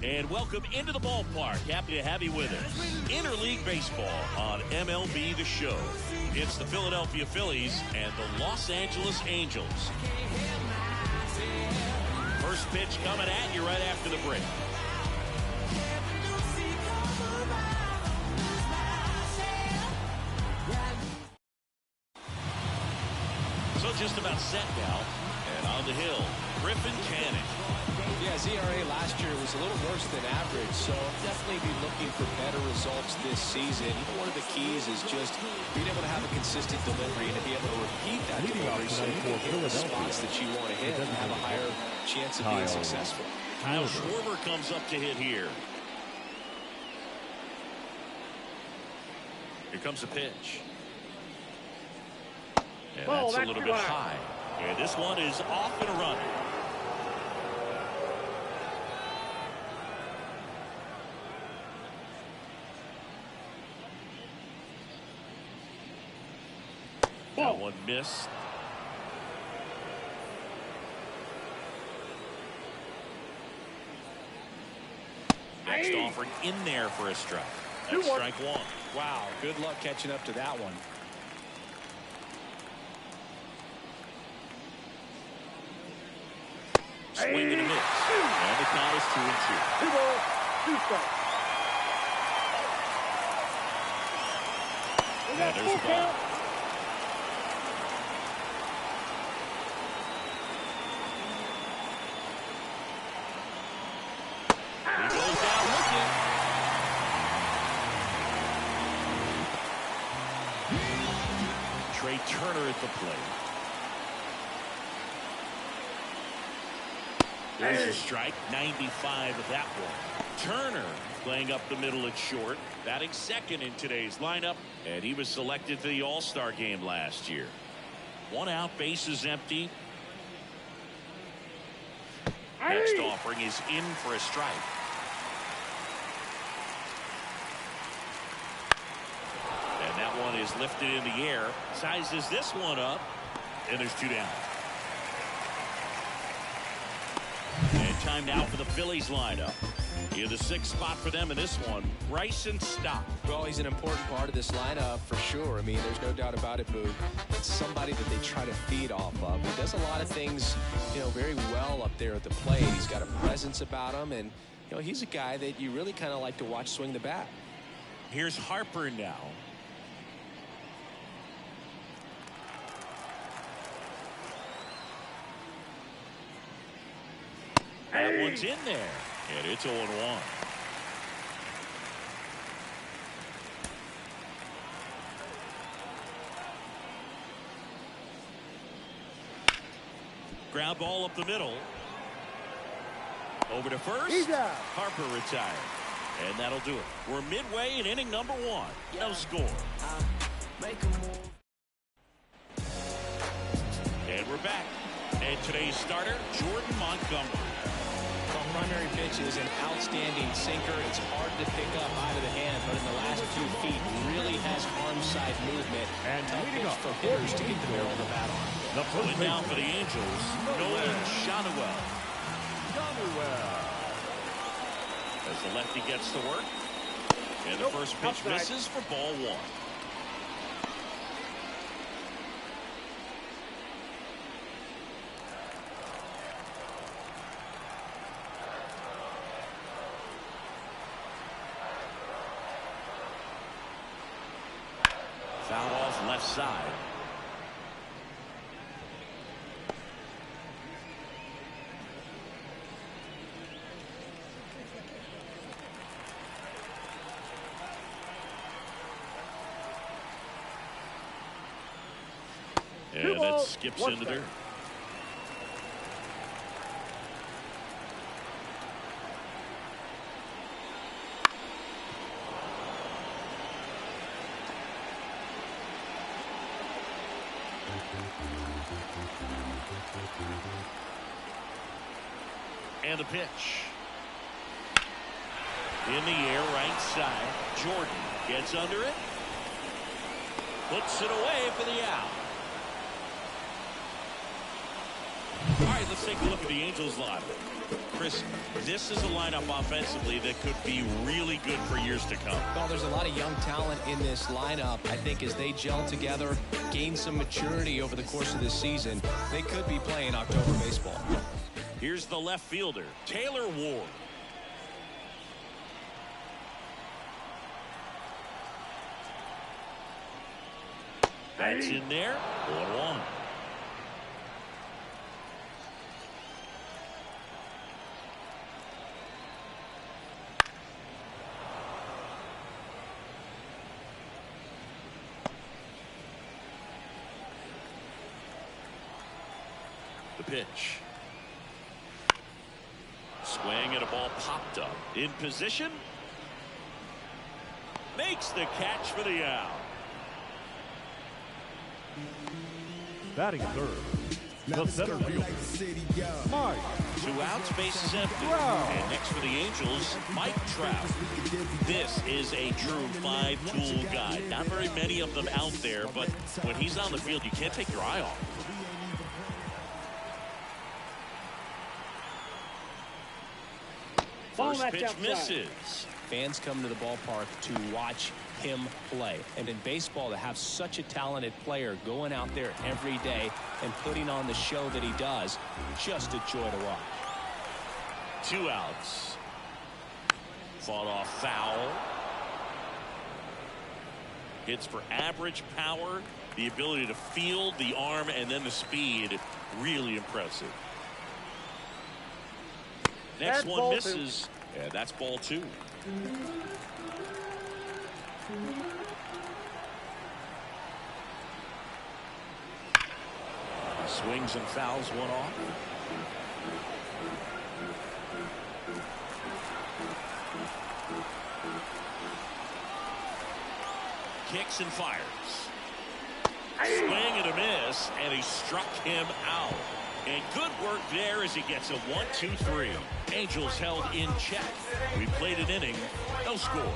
And welcome into the ballpark. Happy to have you with us. Interleague baseball on MLB The Show. It's the Philadelphia Phillies and the Los Angeles Angels. First pitch coming at you right after the break. So just about set now. And on the hill, Griffin Canning. Yeah, his ERA last year was a little worse than average, so definitely be looking for better results this season. One of the keys is just being able to have a consistent delivery and to be able to repeat that delivery so you can hit the spots that you want to hit and have a higher chance of being successful. Kyle Schwarber comes up to hit here. Here comes the pitch. And that's a little bit high. And this one is off and running. That one missed. Next offering in there for a strike. That's strike one. Wow, good luck catching up to that one. Swing and a miss. And the count is 2-2. 2 balls, 2 strikes. And there's the ball. He goes down looking. Trey Turner at the plate. There's a strike, 95 of that one. Turner playing up the middle at short, batting second in today's lineup, and he was selected for the All-Star game last year. 1 out, bases empty. Next offering is in for a strike. And that one is lifted in the air, sizes this one up, and there's 2 down. Time now for the Phillies lineup. In the 6th spot for them in this one, Bryson Stott. Well, he's an important part of this lineup for sure. I mean, there's no doubt about it, Boog. It's somebody that they try to feed off of. He does a lot of things, very well up there at the plate. He's got a presence about him, and, he's a guy that you really kind of like to watch swing the bat. Here's Harper now. That one's in there, and it's 0-1. Ground ball up the middle. Over to first. He's out. Harper retired. And that'll do it. We're midway in inning number 1. No score. And we're back. And today's starter, Jordan Montgomery. Primary pitch is an outstanding sinker. It's hard to pick up out of the hand, but in the last 2 feet really has arm side movement and tough pitch for hitters to get the barrel of the bat on. The first down for the Angels, Nolan Schanuel. As the lefty gets to work, and the first pitch misses for ball 1. Foul off left side. And that skips into there. And the pitch. In the air, right side. Jordan gets under it. Puts it away for the out. All right, let's take a look at the Angels lineup. Chris, this is a lineup offensively that could be really good for years to come. Well, there's a lot of young talent in this lineup. I think as they gel together, gain some maturity over the course of this season, they could be playing October baseball. Here's the left fielder, Taylor Ward. That's in there. 1-1. The pitch. Swing and a ball popped up. In position. Makes the catch for the out. Batting third, the center fielder, Mike. 2 outs, base is empty. And next for the Angels, Mike Trout. This is a true 5-tool guy. Not very many of them out there, but when he's on the field, you can't take your eye off him. First pitch misses. Fans come to the ballpark to watch him play. And in baseball, to have such a talented player going out there every day and putting on the show that he does, just a joy to watch. 2 outs. Fought off foul. Hits for average power, the ability to field, the arm, and then the speed. Really impressive. Next one misses. Yeah, that's ball 2. Swings and fouls one off. Kicks and fires. Swing and a miss, and he struck him out. And good work there as he gets a 1-2-3. Angels held in check. We played an inning, no score.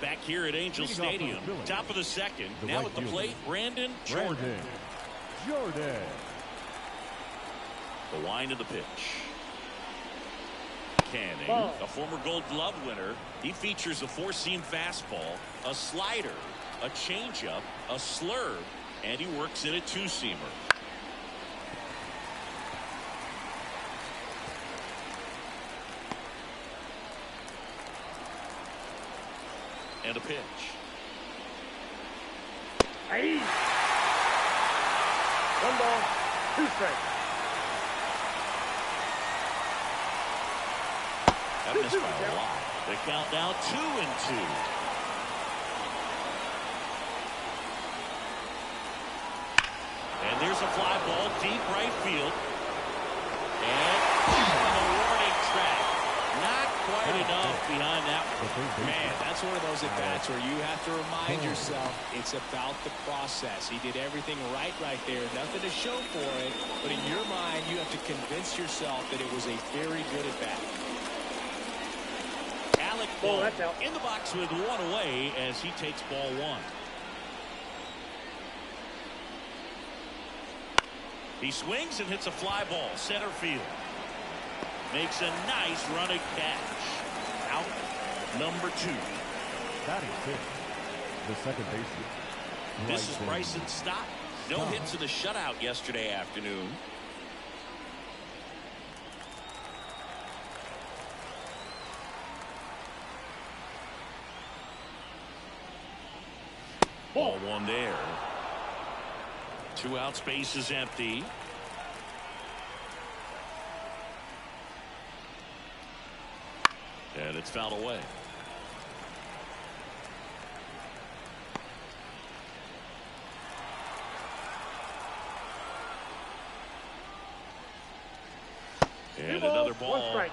Back here at Angel Stadium, top of the second. Now at the plate, Brandon Jordan. The wind of the pitch. Canning, a former Gold Glove winner. He features a 4-seam fastball, a slider, a changeup, a slurve, and he works in a 2-seamer. And a pitch. Hey. 1 ball, 2 strikes. That missed by a lot. The count now 2-2. And there's a fly ball deep right field. And on the warning track. Not quite enough behind that one. Man, that's one of those at-bats where you have to remind yourself it's about the process. He did everything right there. Nothing to show for it. But in your mind, you have to convince yourself that it was a very good at-bat. That's out. In the box with 1 away as he takes ball 1. He swings and hits a fly ball center field. Makes a nice running catch. Out number 2. Batting fifth, the second baseman. This is Bryson Stott. No hits in the shutout yesterday afternoon. Ball 1 there. 2 outs, base is empty. And it's fouled away. And another ball. 1 strike.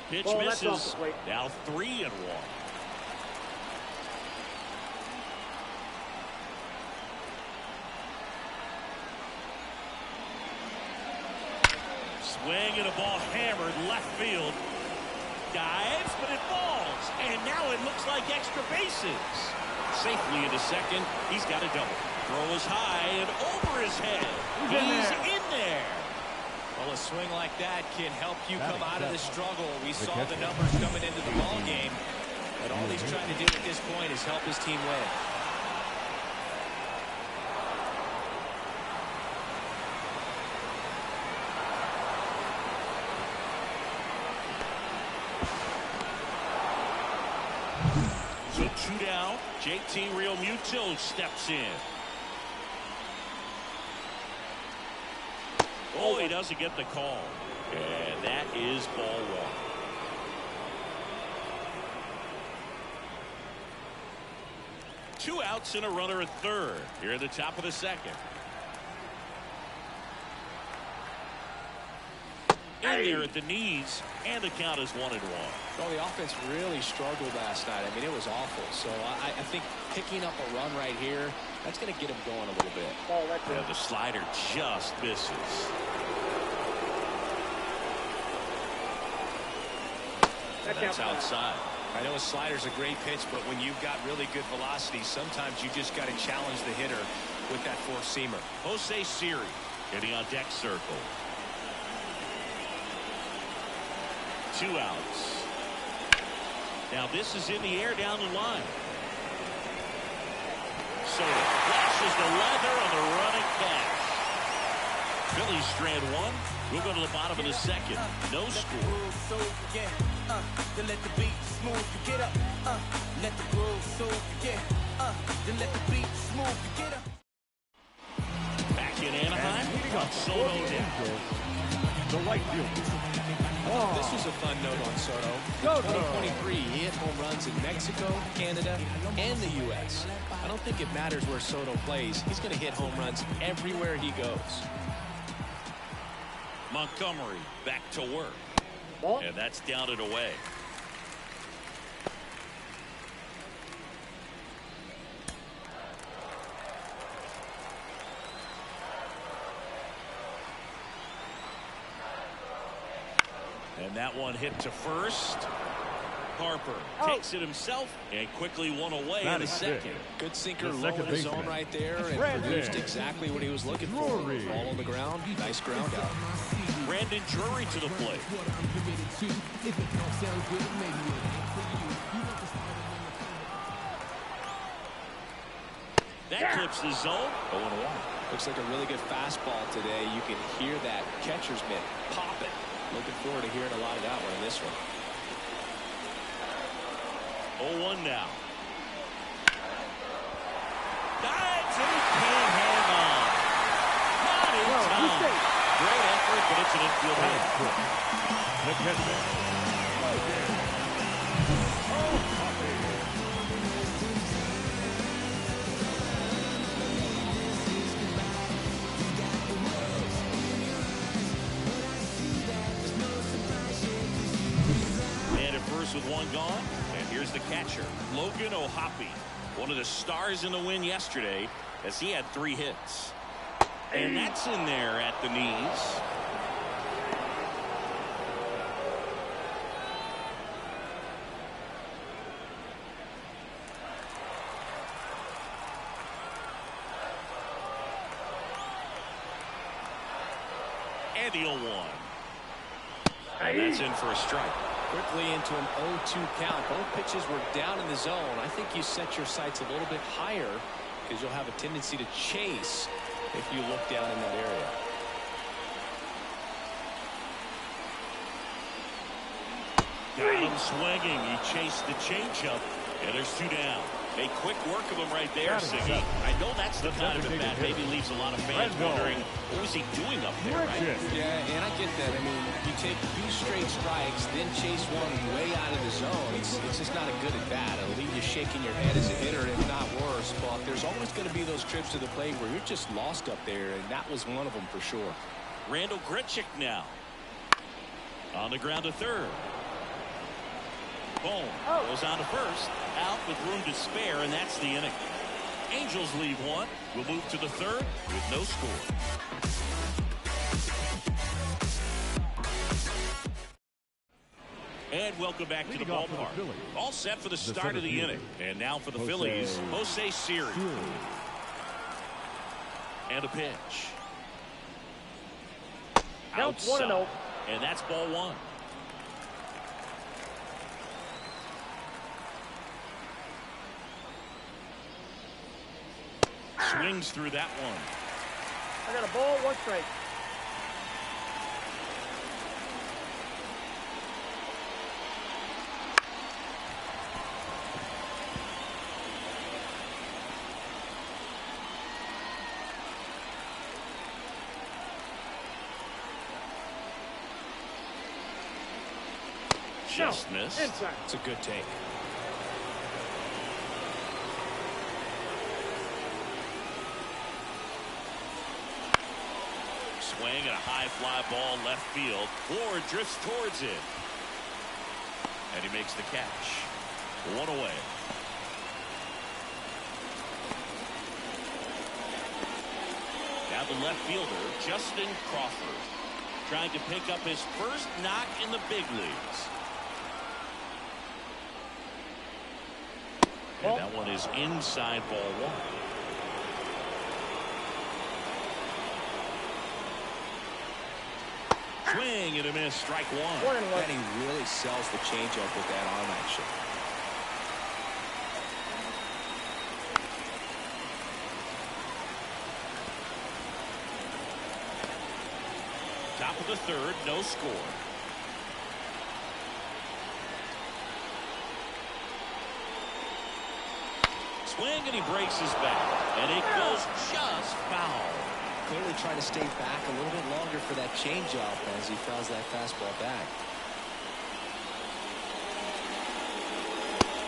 Pitch Well, that's off misses. the plate. Now 3-1. Swing and a ball hammered left field. Dives, but it falls. And now it looks like extra bases. Safely into second. He's got a double. Throw is high and over his head. He's in there. Well, a swing like that can help you come out of the struggle. We saw the numbers coming into the ball game. But all he's trying to do at this point is help his team win. So 2 down. JT Realmuto steps in. Oh, he doesn't get the call. And that is ball one. Two outs and a runner at third. Here at the top of the second. In there at the knees, and the count is 1-1. Well, the offense really struggled last night. I mean, it was awful. So I think picking up a run right here, that's going to get him going a little bit. Yeah, the slider just misses. That's outside. I know a slider's a great pitch, but when you've got really good velocity, sometimes you just got to challenge the hitter with that four-seamer. Jose Siri getting on deck circle. 2 outs. Now this is in the air down the line. Soto flashes the leather on the running catch. Phillies strand one. We'll go to the bottom of the second. No score. Then let the beat smooth you get up. Let the groove soothe you, then let the beat smooth you get up. Back in Anaheim. Soto down. The right field. This was a fun note on Soto. In 2023, he hit home runs in Mexico, Canada, and the U.S. I don't think it matters where Soto plays. He's going to hit home runs everywhere he goes. Montgomery back to work. And that's down and away. And that one hit to first. Harper takes it himself and quickly one away in the second. Good sinker low in the zone right there and produced exactly what he was looking for. Ball on the ground, nice ground out. Brandon Drury to the plate. That clips the zone. 0-1. Looks like a really good fastball today. You can hear that catcher's mitt popping. Looking forward to hearing a lot of that one in this one. 0-1 now. Dives and he can't hang on. Not in time. Great effort, but it's an infield hit. The catcher. With one gone, and here's the catcher, Logan O'Hoppe, one of the stars in the win yesterday, as he had 3 hits. And that's in there at the knees. And the 0-1. And that's in for a strike. Quickly into an 0-2 count. Both pitches were down in the zone. I think you set your sights a little bit higher because you'll have a tendency to chase if you look down in that area. Got him swinging. He chased the changeup, and there's 2 down. A quick work of him right there, Siggy. I know that's the kind of at bat maybe leaves a lot of fans wondering what was he doing up there, right? Yeah, and I get that. I mean, you take 2 straight strikes, then chase one way out of the zone. It's just not a good at bat. It'll leave you shaking your head as a hitter, if not worse. But there's always going to be those trips to the plate where you're just lost up there, and that was one of them for sure. Randall Grichuk now. On the ground to third. Boom. Goes on to first. Out with room to spare, and that's the inning. Angels leave one. We'll move to the third with no score. And welcome back to the Leading off for the ballpark. Phillies, All set for the the start center of the fielder, inning. And now for the Phillies, Jose Siri. And a pitch. Counts Outside. 1-0. And that's ball one. Swings through that one. I got a ball, 1 strike. Just missed. Inside. It's a good take. Swing and a high fly ball left field. Ward drifts towards it. And he makes the catch. One away. Now the left fielder, Justin Crawford, trying to pick up his first knock in the big leagues. And that one is inside ball one. Swing and a miss, strike one. 1-1. And he really sells the changeup with that arm action. Top of the third, no score. Swing and he breaks his back. And it goes just foul. Clearly trying to stay back a little bit longer for that changeup as he fouls that fastball back.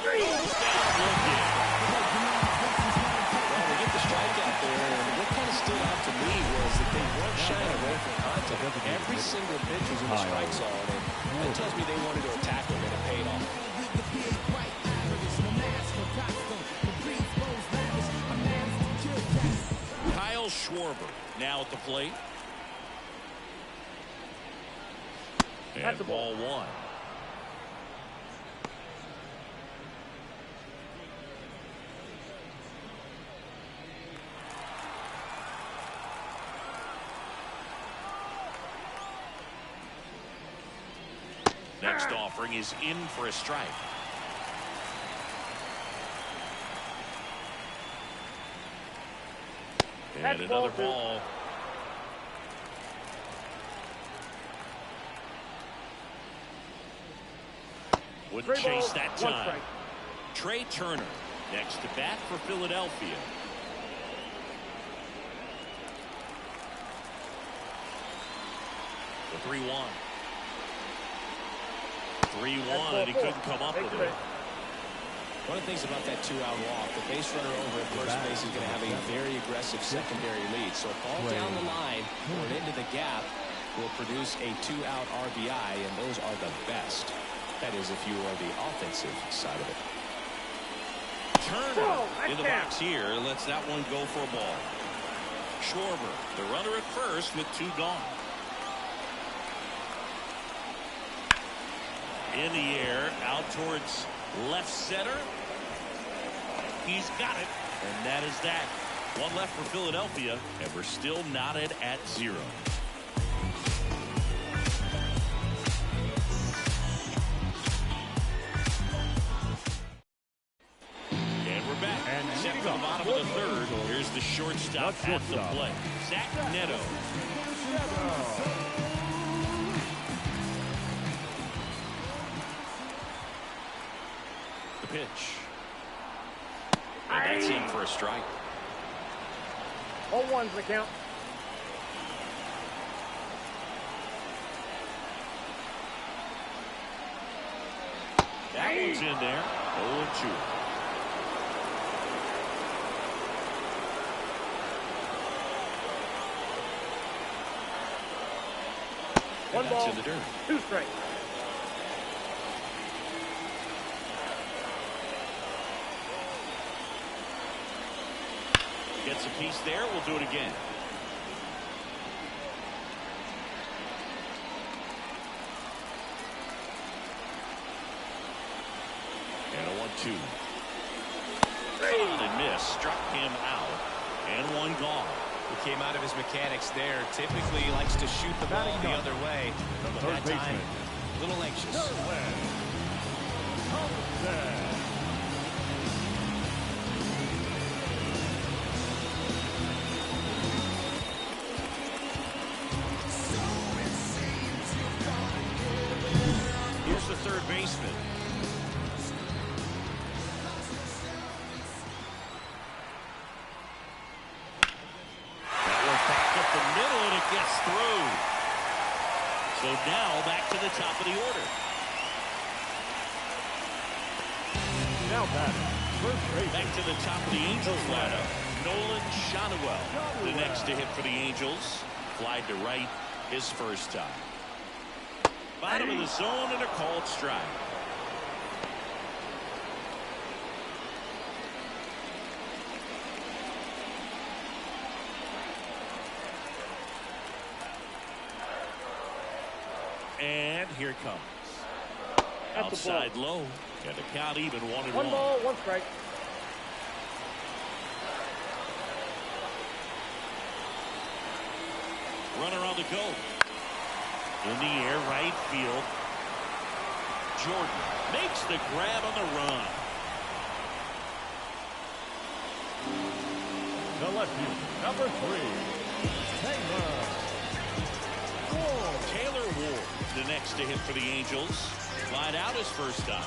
Goes down looking. Well, they get the strikeout there, and what kind of stood out to me was that they weren't shying away from contact. Every single pitch was in the strike zone, and that tells me they wanted to attack him, and it paid off. Kyle Schwarber now at the plate. That's a And ball. ball one. Next offering is in for a strike. And That's another ball two. ball. Wouldn't 3 chase balls, that 1 time. strike. Trey Turner next to bat for Philadelphia. The 3-1. 3-1, and he couldn't come up with it. One of the things about that two-out walk, the base runner over at first base is going to have a very aggressive secondary lead. So a ball down the line or into the gap will produce a two-out RBI, and those are the best. That is if you are the offensive side of it. Turner Whoa, in the box here lets that one go for a ball. Schwarber, the runner at first with 2 gone. In the air, out towards left center. He's got it, and that is that. One left for Philadelphia, and we're still knotted at 0. And we're back. And Set for the bottom of the third. Here's the shortstop at the plate, Zach Neto. The pitch. And that's in for a strike. 0-1's the count. That one's in there. 0-2. One That's ball, in the dirt. 2 strikes. Gets a piece there. We'll do it again. And a 1-2. And miss. Struck him out. And one gone. He came out of his mechanics there. Typically he likes to shoot the ball the other way. But that time, a little anxious. Here's the third baseman. That one back up the middle, and it gets through. So now back to the top of the order. Now batting, first base. Back to the top of the Angels lineup. Nolan Shotwell, the next to hit for the Angels. Flied to right his first time. Bottom of the zone and a called strike. And here it comes. Outside low. And the count even 1-1. 1 ball, 1 strike. Runner on the go. In the air, right field. Jordan makes the grab on the run. The left field, number 3, Taylor Ward, the next to hit for the Angels. Flied out his first time.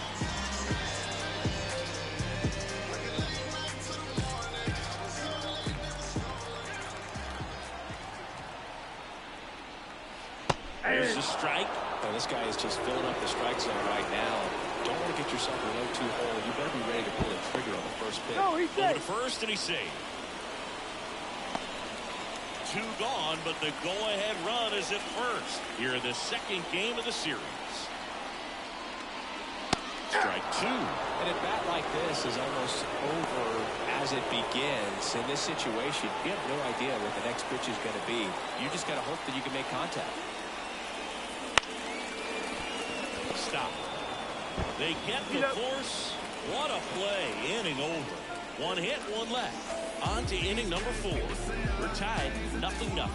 There's the strike. Oh, this guy is just filling up the strike zone right now. Don't want to get yourself in a 0-2 hole. You better be ready to pull the trigger on the first pitch. No, he's Over safe. to first, and he's safe. 2 gone, but the go-ahead run is at first. Here in the second game of the series. Strike 2. And a bat like this is almost over as it begins. In this situation, you have no idea what the next pitch is going to be. You just got to hope that you can make contact. Stop. They get the force. What a play. Inning over. 1 hit, 1 left. On to inning number 4. We're tied 0-0.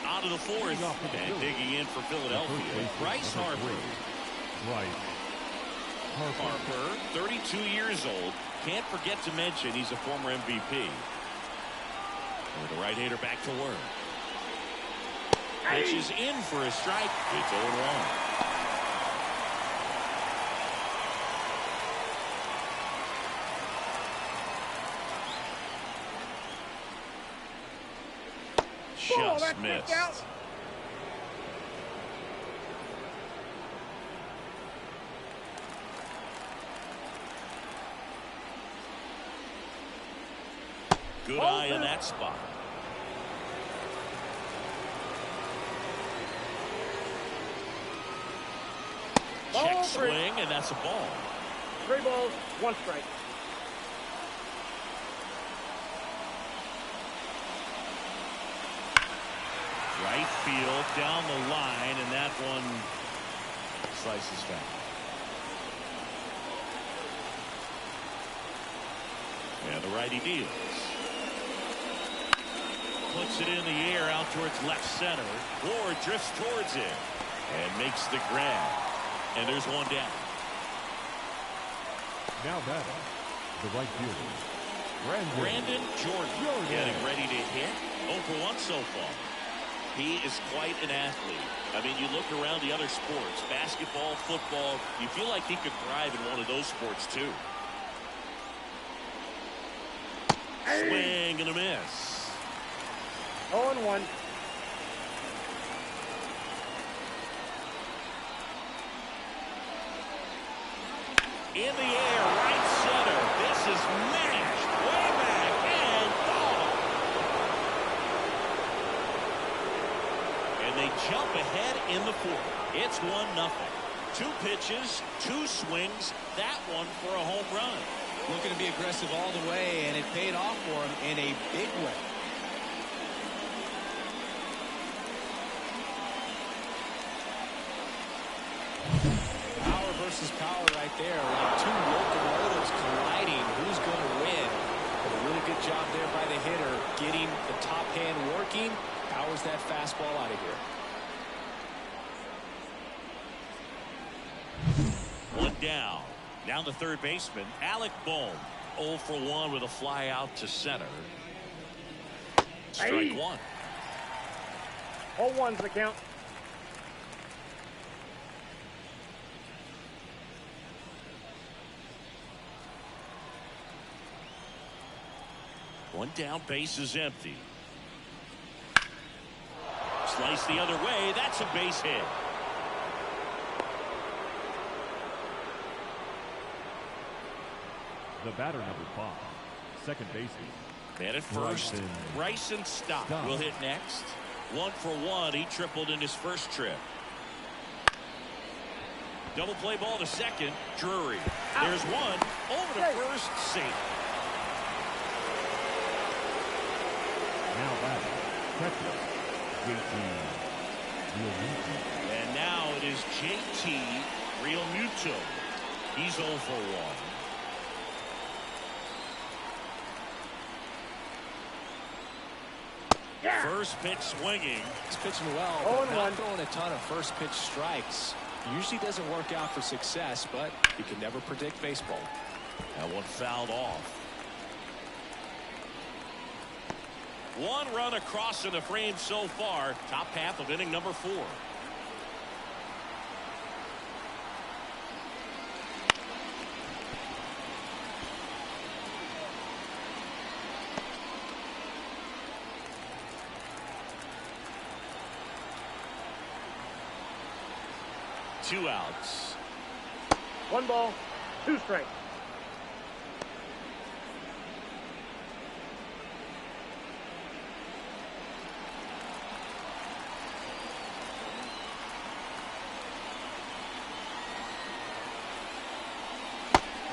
Out of the 4th. And digging in for Philadelphia. Bryce Harper. Right. Harper, 32 years old. Can't forget to mention he's a former MVP. With the right-hander back to work. Pitch is in for a strike. It's 0-1. Just missed. Good eye in that spot. Check swing, and that's a ball. 3 balls, 1 strike. Right field, down the line, and that one slices down. And the righty deals. Puts it in the air out towards left center. Ward drifts towards it and makes the grab. And there's one down. Now batting, the right fielder, Brandon Jordan getting ready to hit. 0 for 1 so far. He is quite an athlete. I mean, you look around the other sports, basketball, football, you feel like he could thrive in one of those sports too. Swing and a miss. 0-1. In the air, right center. This is mashed way back and gone. And they jump ahead in the 4th. It's 1-0. 2 pitches, 2 swings. That one for a home run. Looking to be aggressive all the way, and it paid off for him in a big way. Power versus power right there. Like two locomotives colliding. Who's going to win? But a really good job there by the hitter, getting the top hand working. Powers that fastball out of here. One down. Now the third baseman, Alec Bohm. 0 for 1 with a fly out to center. Strike one. 0-1's the count. One down, base is empty. Slice the other way. That's a base hit. The batter, number 5, second baseman. Man at first, Bryson Stott will hit next. 1 for 1. He tripled in his first trip. Double play ball to second. Drury. There's one. Over to first. Safe. Now batting, catcher, JT Realmuto. And now it is JT Realmuto. He's 0 for 1. First pitch swinging. He's pitching well, but not throwing a ton of first pitch strikes. Usually doesn't work out for success, but you can never predict baseball. That one fouled off. One run across in the frame so far. Top half of inning number 4. Two outs. 1 ball, 2 strikes.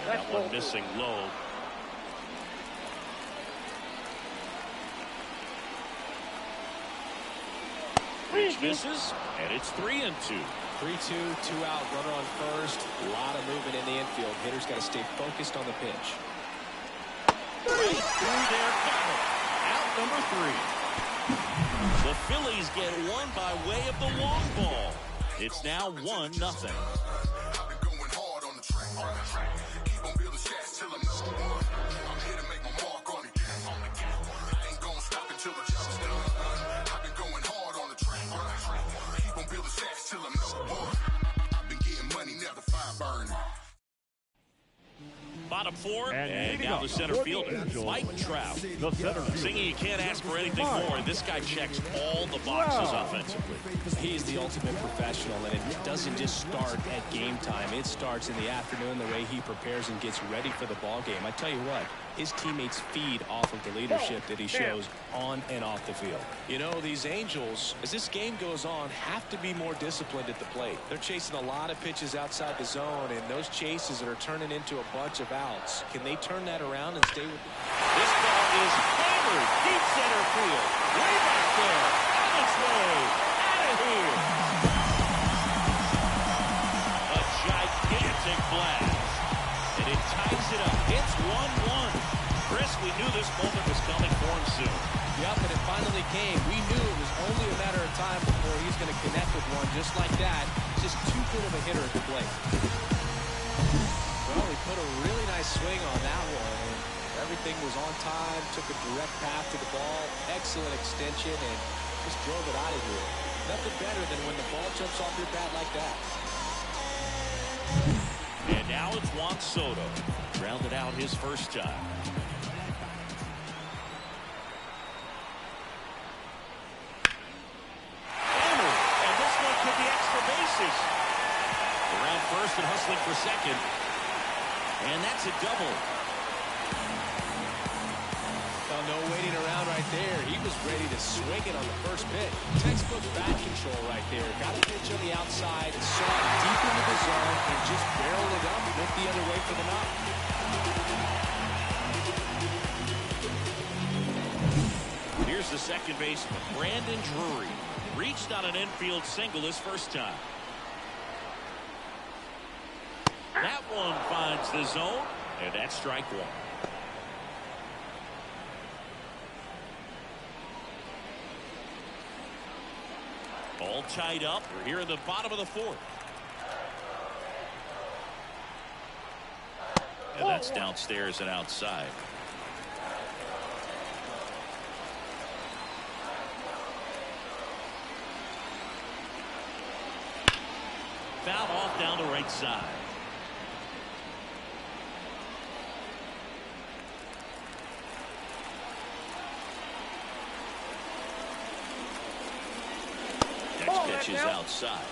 That one missing low. Pitch misses, and it's 3-2. 3-2, 2 out, runner on first. A lot of movement in the infield. Hitter's got to stay focused on the pitch. Right through their cover. Out number 3. The Phillies get one by way of the long ball. It's now 1-0. Bottom 4, and now the center fielder, Mike Trout. The center fielder. Singing, you can't ask for anything more. This guy checks all the boxes offensively. He's the ultimate professional, and it doesn't just start at game time. It starts in the afternoon, the way he prepares and gets ready for the ball game. I tell you what, his teammates feed off of the leadership that he shows on and off the field. You know, these Angels, as this game goes on, have to be more disciplined at the plate. They're chasing a lot of pitches outside the zone, and those chases that are turning into a bunch of outs. Can they turn that around and stay with This ball is hammered deep center field. Way back there. On its way. Out of here. A gigantic blast. And it ties it up. It's 1-1. Chris, we knew this moment was coming for him soon. Yep, and it finally came. We knew it was only a matter of time before he's going to connect with one just like that. Just too good of a hitter at the plate. Well, he put a really nice swing on that one. Everything was on time, took a direct path to the ball, excellent extension, and just drove it out of here. Nothing better than when the ball jumps off your bat like that. And now it's Juan Soto. Grounded out his first time. And this one could be extra bases. Around first and hustling for second. And that's a double. Well, no waiting around right there. He was ready to swing it on the first pitch. Textbook bat control right there. Got a pitch on the outside, saw it deep into the zone, and just barreled it up and went the other way for the knock. Here's the second baseman, Brandon Drury. Reached on an infield single his first time. That one finds the zone, and that's strike one. All tied up. We're here in the bottom of the fourth. And that's downstairs and outside. Foul off down the right side. Next pitch is outside.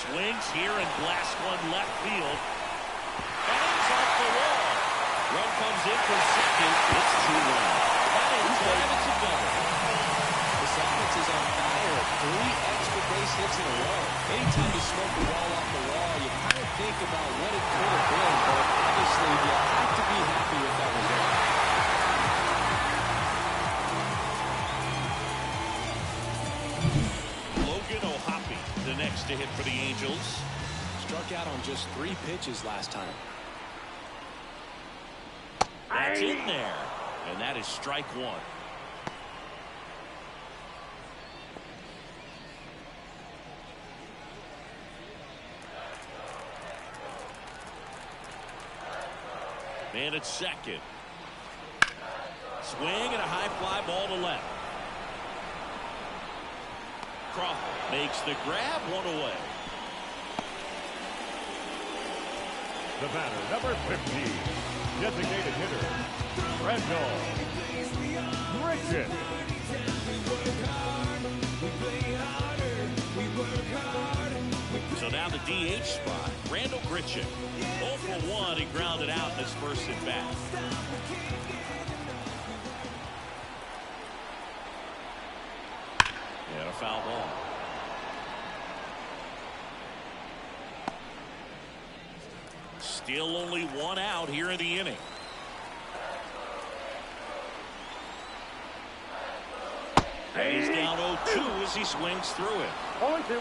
Swings here and blasts one left field. And it's off the wall. Run comes in from second. It's 2-1. That in time, it's a double. This offense is on fire. 3 extra base hits in a row. Anytime you smoke the ball off the wall, you kind of think about what it could have been. But obviously, you have to be happy with that result. The next to hit for the Angels. Struck out on just 3 pitches last time. That's in there. And that is strike one. Man at second. Swing and a high fly ball to left. Crawford makes the grab, 1 away. The batter, number 15, designated hitter, Randall Grichuk. So now the DH spot, Randall Grichuk. 0 for 1, he grounded out in his first at bat. And a foul ball. Still only 1 out here in the inning. And he's down 0-2 as he swings through it. 0-2.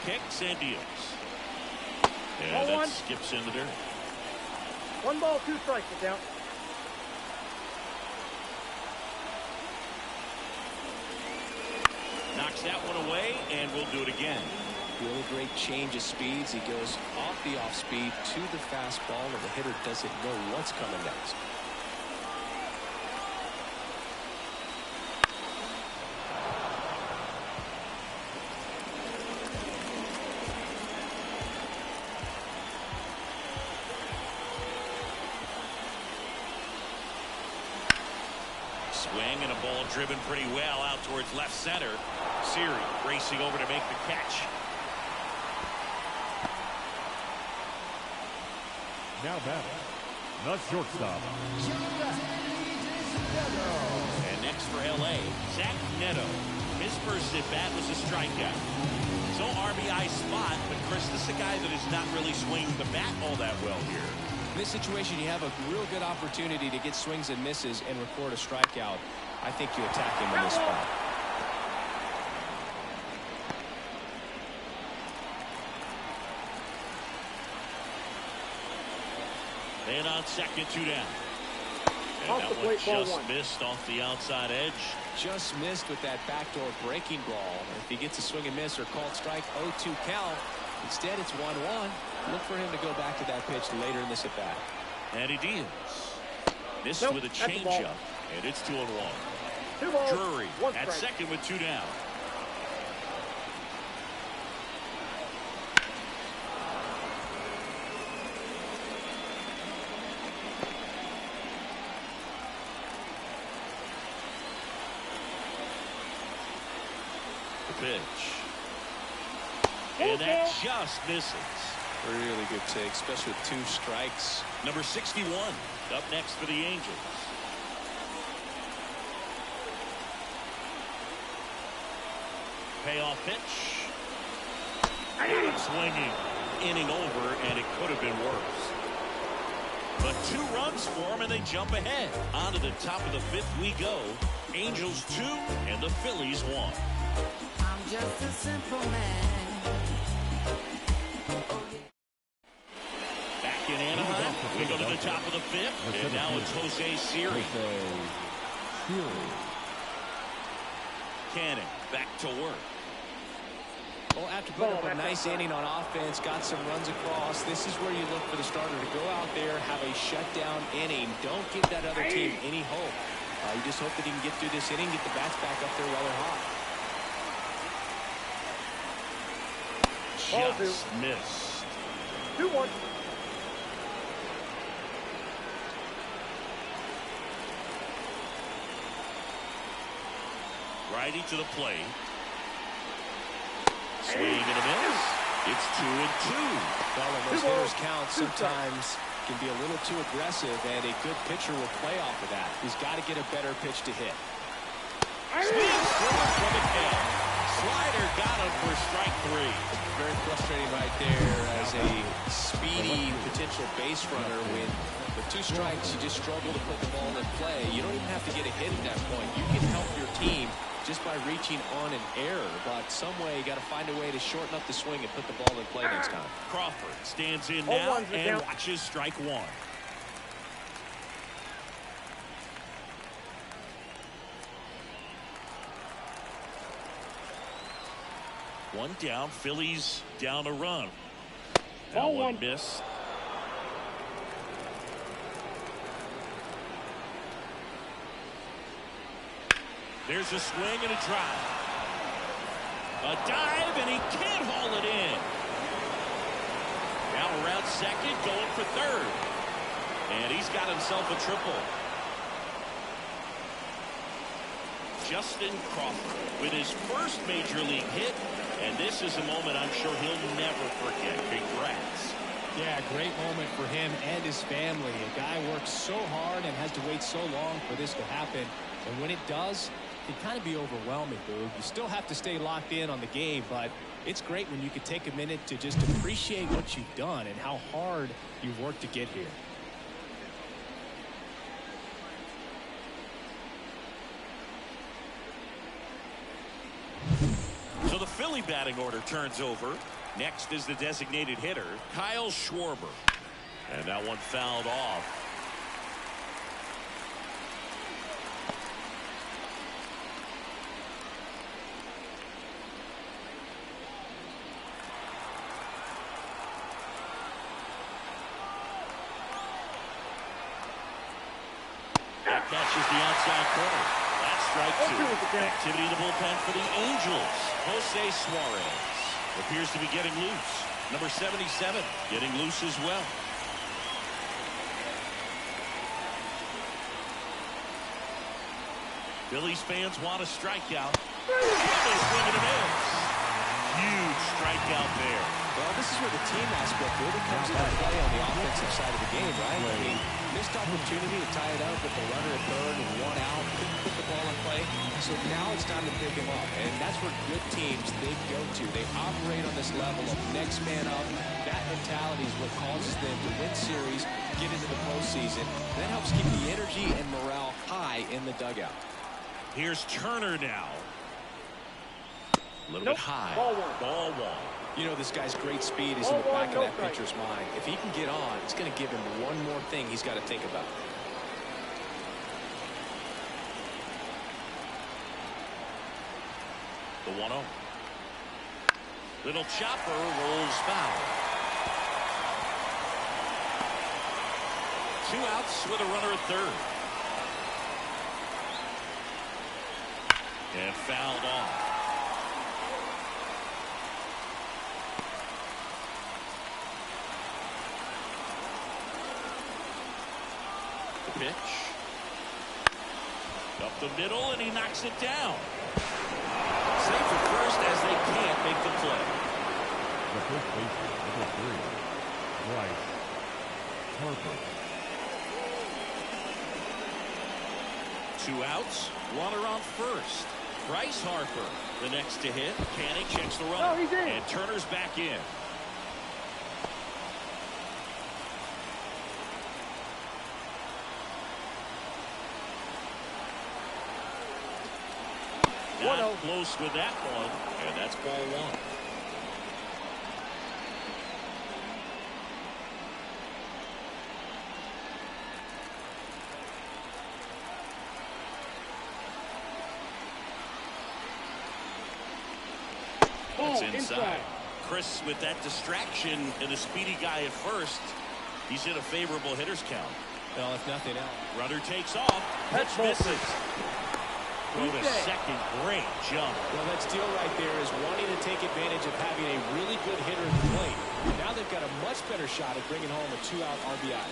Kicks and deals. And that skips in the dirt. 1 ball, 2 strikes, the count. Knocks that one away, and we'll do it again. Really great change of speeds. He goes off the off speed to the fastball, and the hitter doesn't know what's coming next. Swing and a ball driven pretty well out towards left center. Siri racing over to make the catch. Now batting, the shortstop. And next for LA, Zach Neto. His first at bat was a strikeout. So RBI spot, but Chris, this is a guy that is not really swinging the bat all that well here. In this situation, you have a real good opportunity to get swings and misses and record a strikeout. I think you attack him in this spot. And on second, 2 down. And that one just missed off the outside edge. Just missed with that backdoor breaking ball. If he gets a swing and miss or called strike, 0-2 count. Instead, it's 1-1. Look for him to go back to that pitch later in this at bat. And he deals. Missed with a changeup, and it's 2-1. 2 balls, Drury 1 at strike. second with 2 down. The pitch. And that just misses. Really good take, especially with 2 strikes. Number 61 up next for the Angels. Payoff pitch. Swinging. Inning over, and it could have been worse. But 2 runs for him, and they jump ahead. On to the top of the 5th we go. Angels 2 and the Phillies 1. I'm just a simple man. Back in Anaheim, we go to the top of the 5th, and now it's Jose Siri. Cannon back to work. Well, after putting up a nice inning on offense, got some runs across, this is where you look for the starter to go out there, have a shutdown inning. Don't give that other team any hope. You just hope that he can get through this inning, get the bats back up there while they're hot. Just missed. 2-1. Righty to the plate. Swing and a miss. It's 2-2. Well, when those hitters count, sometimes can be a little too aggressive, and a good pitcher will play off of that. He's got to get a better pitch to hit. Swing from the head. Slider got him for strike 3. Very frustrating right there as a speedy potential base runner. When with 2 strikes, you just struggle to put the ball in play. You don't even have to get a hit at that point. You can help your team just by reaching on an error, but some way you got to find a way to shorten up the swing and put the ball in play next time. Crawford stands in now and watches strike 1. One down, Phillies down a run. That one missed. There's a swing and a drive. A dive, and he can't haul it in. Now around second, going for third. And he's got himself a triple. Justin Crawford with his first major league hit. And this is a moment I'm sure he'll never forget. Congrats. Yeah, great moment for him and his family. A guy works so hard and has to wait so long for this to happen. And when it does, it can kind of be overwhelming, Boog. You still have to stay locked in on the game, but it's great when you can take a minute to just appreciate what you've done and how hard you've worked to get here. So the Philly batting order turns over. Next is the designated hitter, Kyle Schwarber. And that one fouled off. That catches the outside corner. That's strike 2. Activity in the bullpen for the Angels. Jose Suarez appears to be getting loose. Number 77 getting loose as well. Phillies fans want a strikeout. Swing and a miss. Huge strikeout there. Well, this is where the team aspect really comes into play on the offensive side of the game, right? I mean, missed opportunity to tie it up with a runner at third and 1 out. Couldn't put the ball in play. So now it's time to pick him up. And that's where good teams, they go to. They operate on this level of next man up. That mentality is what causes them to win series, get into the postseason. And that helps keep the energy and morale high in the dugout. Here's Turner now. A little bit high. Ball one. You know, this guy's great speed is in the back of that pitcher's mind. If he can get on, it's going to give him one more thing he's got to think about. The 1-0. Little chopper rolls foul. 2 outs with a runner at third. And fouled off. The pitch. Up the middle, and he knocks it down. Safe at first as they can't make the play. the first baseman, number 3, Bryce Harper. 2 outs, runner on first. Bryce Harper, the next to hit. Canning checks the run, Oh, he's in. and Turner's back in. Not close with that one, and that's ball 1. That's inside. Chris with that distraction and the speedy guy at first. He's in a favorable hitter's count. Well, if nothing else. Runner takes off. Pitch misses. Throw to second. Great jump. Well, that steal right there is wanting to take advantage of having a really good hitter at the plate. Now they've got a much better shot at bringing home a 2-out RBI.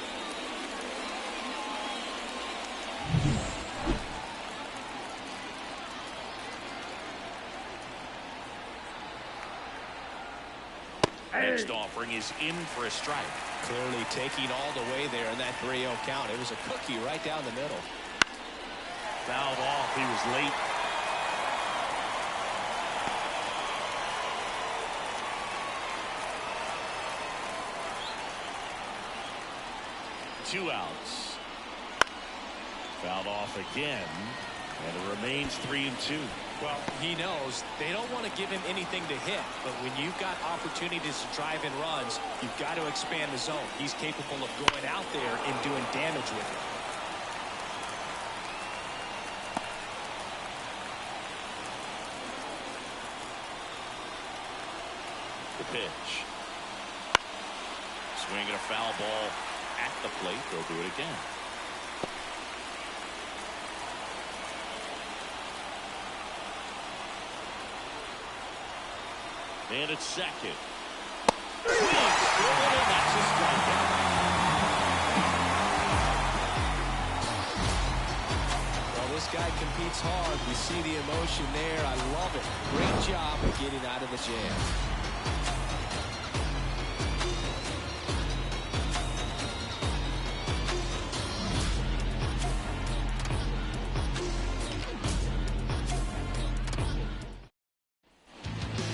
Next offering is in for a strike. Clearly taking all the way there in that 3-0 count. It was a cookie right down the middle. Fouled off. He was late. Two outs. Fouled off again. And it remains 3-2. Well, he knows they don't want to give him anything to hit, but when you've got opportunities to drive in runs, you've got to expand the zone. He's capable of going out there and doing damage with it. The pitch. Swinging a foul ball at the plate. They'll do it again. And it's second. Swings. And that's a strikeout. Well, this guy competes hard. We see the emotion there. I love it. Great job of getting out of the jam.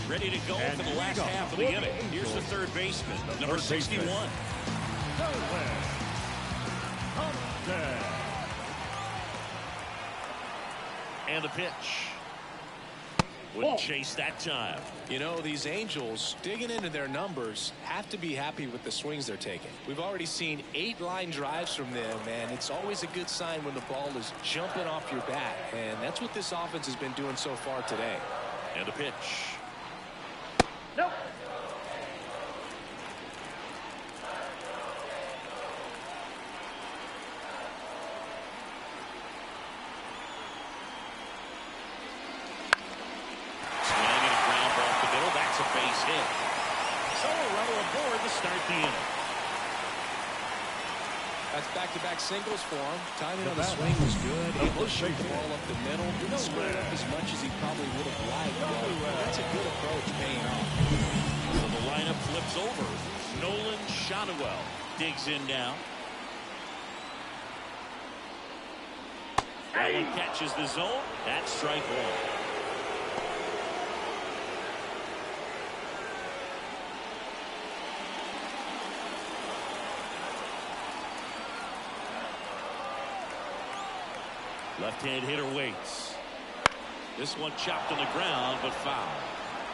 Ready to go for the last half of the inning. Here's the third baseman, number 61. And the pitch. Wouldn't chase that time. You know, these Angels, digging into their numbers, have to be happy with the swings they're taking. We've already seen 8 line drives from them, and it's always a good sign when the ball is jumping off your bat. And that's what this offense has been doing so far today. And the pitch. Nope. Swinging a ground ball off the middle. That's a base hit. So a runner aboard to start the inning. That's back-to-back singles for him. Timing on the swing was good. Able to shoot the ball up the middle. Didn't square it up as much as he probably would have liked. That's a good approach paying off. So the lineup flips over. Nolan Shotwell digs in now. That one catches the zone. That's strike 1. Left-hand hitter waits. This one chopped on the ground, but foul.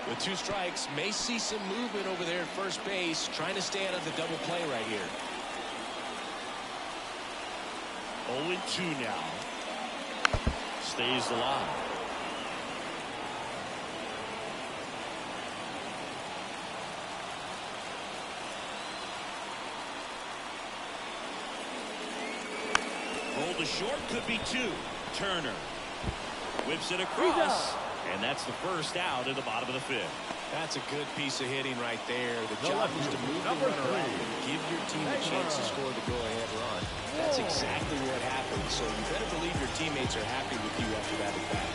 With 2 strikes, may see some movement over there at first base, trying to stay out of the double play right here. 0-2 now. Stays alive. Roll to short, could be 2. Turner whips it across, and that's the first out in the bottom of the 5th. That's a good piece of hitting right there. The job is to move the runner around and give your team a chance to score the go-ahead run. That's exactly what happened, so you better believe your teammates are happy with you after that at-bat.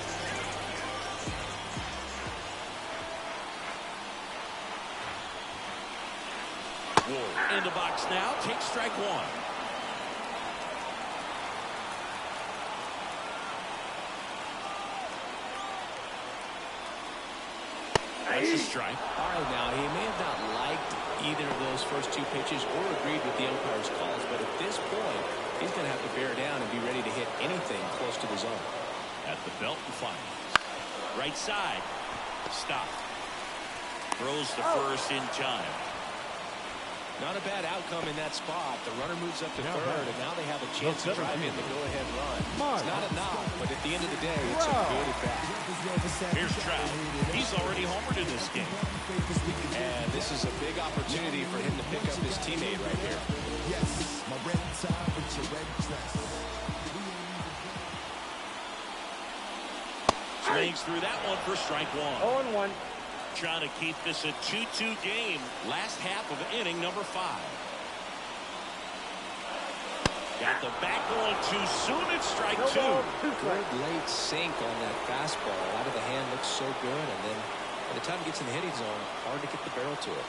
In the box now, takes strike one. That's a strike. All right, now, he may have not liked either of those first two pitches or agreed with the umpire's calls, but at this point, he's going to have to bear down and be ready to hit anything close to the zone. At the belt and finds. Right side. Stop. Throws to first in time. Not a bad outcome in that spot. The runner moves up to third, and now they have a chance to drive in the go-ahead run. It's not enough, but at the end of the day, it's a good at bat. Here's Trout. He's already homered in this game. And this is a big opportunity for him to pick up his teammate right here. Yes, my red tie with your red dress. Swings through that one for strike one. 0-1. Trying to keep this a 2-2 game. Last half of inning number 5. Got the back going too soon. It's strike No two. ball, 2 Good strikes. late sink on that fastball. Out of the hand looks so good, and then by the time it gets in the hitting zone, hard to get the barrel to it.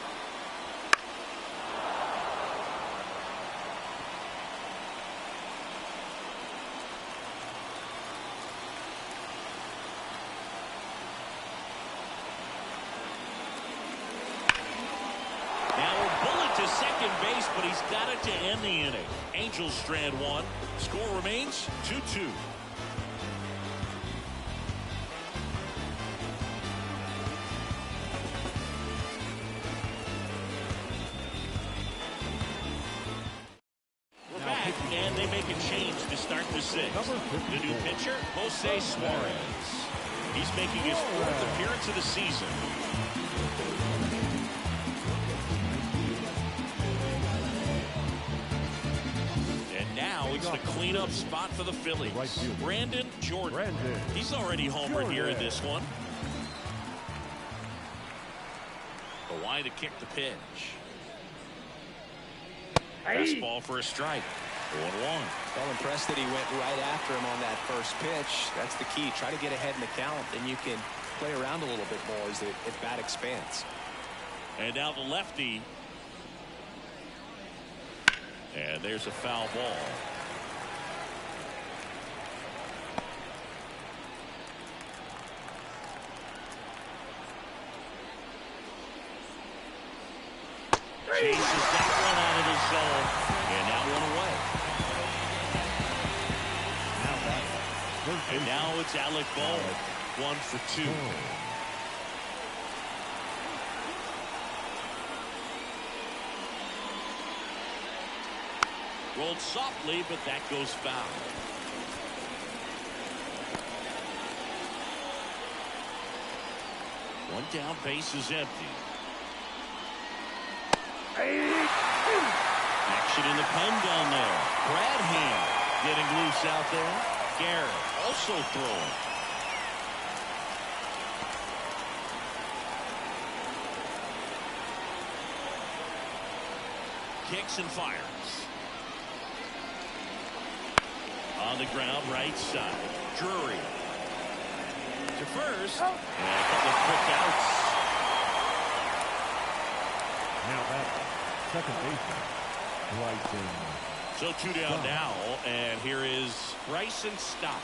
Second base, but he's got it to end the inning. Angels strand one. Score remains 2-2. We're back, and they make a change to start the 6th. The new pitcher, Jose Suarez. He's making his 4th appearance of the season. It's the cleanup spot for the Phillies. Brandon Jordan. He's already homered here in this one. Kawhi to kick the pitch. Fastball for a strike. 1-1. Well, impressed that he went right after him on that first pitch. That's the key. Try to get ahead in the count, then you can play around a little bit more as the at-bat expands. And now the lefty. And there's a foul ball. Chases that one out of the zone. And now one away. And now it's Alec Bohm. 1 for 2. Rolled softly, but that goes foul. One down, base is empty. Action in the pen down there. Bradham getting loose out there. Garrett also throwing. Kicks and fires. On the ground, right side. Drury. To first. And a couple of quick outs. Now that second baseman, Bryson. So 2 down now, and here is Bryson Stott.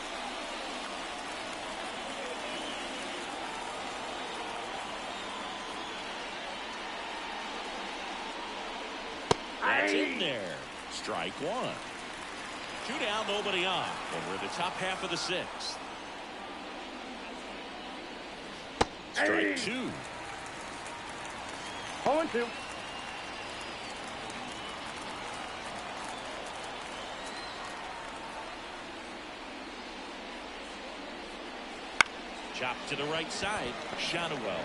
That's in there. Strike one. 2 down, nobody on. And we're in the top half of the 6th. Strike 2. 0-2. Chopped to the right side. Shadowell.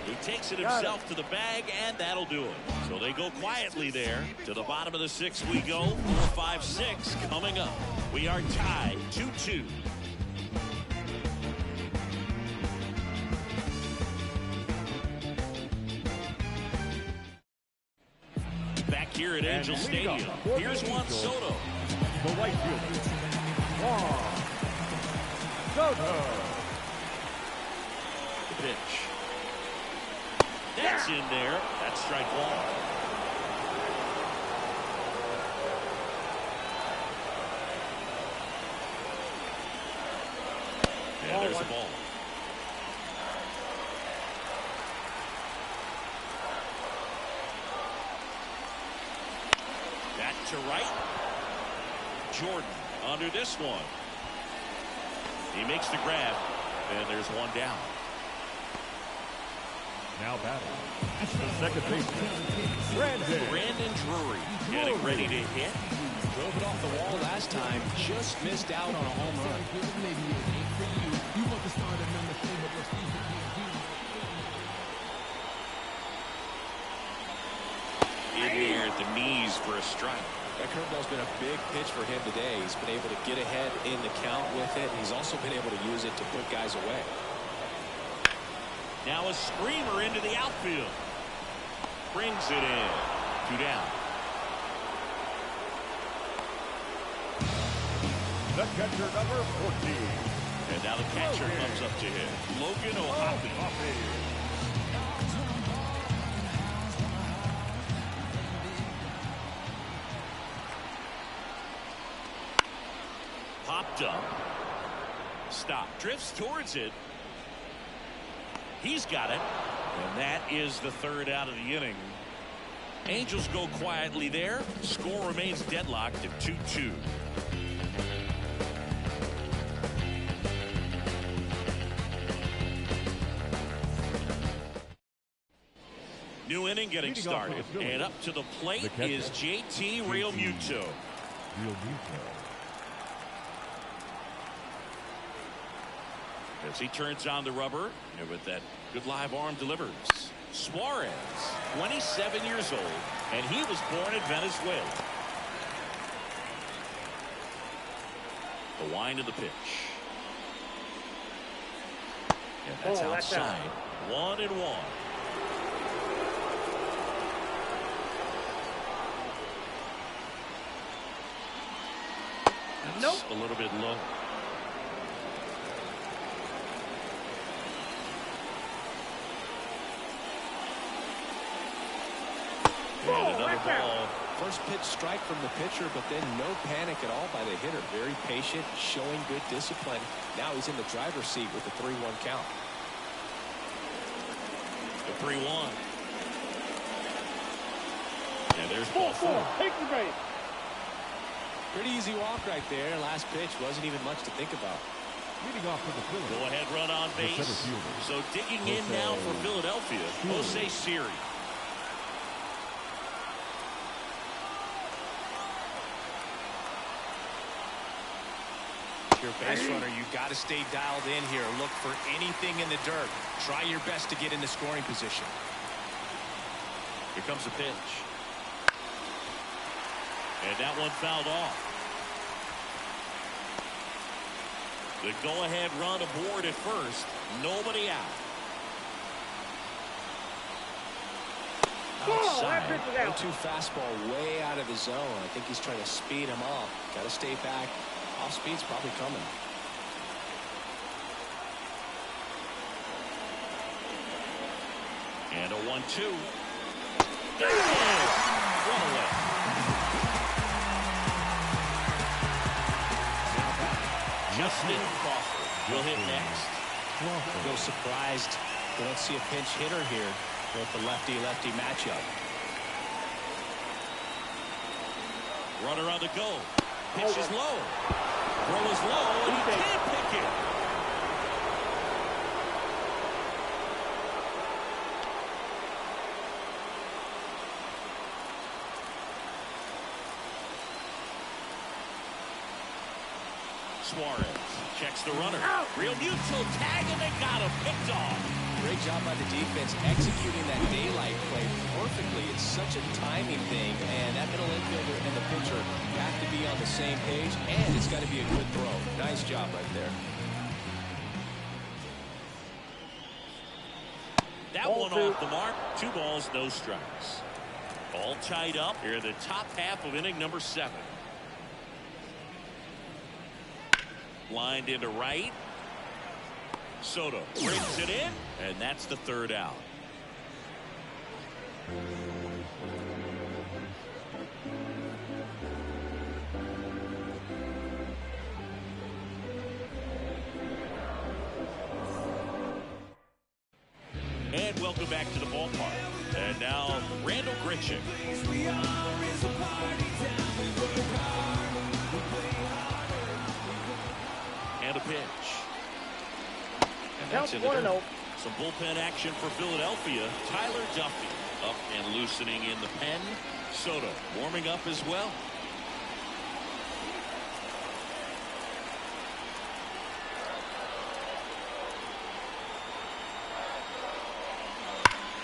He takes it himself to the bag, and that'll do it. So they go quietly there. To the bottom of the 6th we go. 4-5-6 coming up. We are tied 2-2. Back here at Angel Stadium. Here's Juan Soto. The right fielder, Juan Soto. The pitch. That's in there. That's strike one. Here's the ball. Back to right. Jordan under this one. He makes the grab, and there's one down. Now batting. The second baseman, Brandon Drury getting ready to hit. Drove it off the wall last time. Just missed out on a home run. In there at the knees for a strike. That curveball's been a big pitch for him today. He's been able to get ahead in the count with it. He's also been able to use it to put guys away. Now a screamer into the outfield. Brings it in. 2 down. the catcher, number 14. And now the catcher comes up to him. Logan O'Hoppe. Popped up. Stop. Drifts towards it. He's got it. And that is the third out of the inning. Angels go quietly there. Score remains deadlocked at 2-2. New inning getting started. And up to the plate is JT Realmuto. As he turns on the rubber, and with that good live arm delivers. Suarez, 27 years old, and he was born in Venezuela. The wind of the pitch. And that's outside. 1-1. That's a little bit low. And another ball. First pitch strike from the pitcher, but then no panic at all by the hitter. Very patient, showing good discipline. Now he's in the driver's seat with the 3-1 count. The 3-1. And there's ball 4. Take the base. Pretty easy walk right there. Last pitch wasn't even much to think about. Leading off for the Phillies. Go ahead run on base. So digging in now for Philadelphia, Jose Siri. Your base runner, you got to stay dialed in here. Look for anything in the dirt. Try your best to get into scoring position. Here comes the pitch. And that one fouled off. The go-ahead run aboard at first. Nobody out. Outside. 1-2 fastball way out of the zone. I think he's trying to speed him off. Got to stay back. Off speed's probably coming. And a 1-2. One away. Justin Crawford will hit next. No surprised we don't see a pinch hitter here with the lefty-lefty matchup. Runner on the go. Pitch is low. Throw is low, and he can't pick it. Suarez checks the runner. Realmuto tagging and got him picked off. Great job by the defense executing that daylight play perfectly. It's such a timing thing, and that middle infielder and the pitcher have to be on the same page, and it's got to be a good throw. Nice job right there. That one off the mark. 2 balls, no strikes. All tied up here in the top half of inning number 7. Lined into right. Soto brings it in, and that's the 3rd out. and welcome back to the ballpark. And now, Randall Grichuk. And a pitch. And that's in the dirt. Some bullpen action for Philadelphia. Tyler Duffy up and loosening in the pen. Soto warming up as well.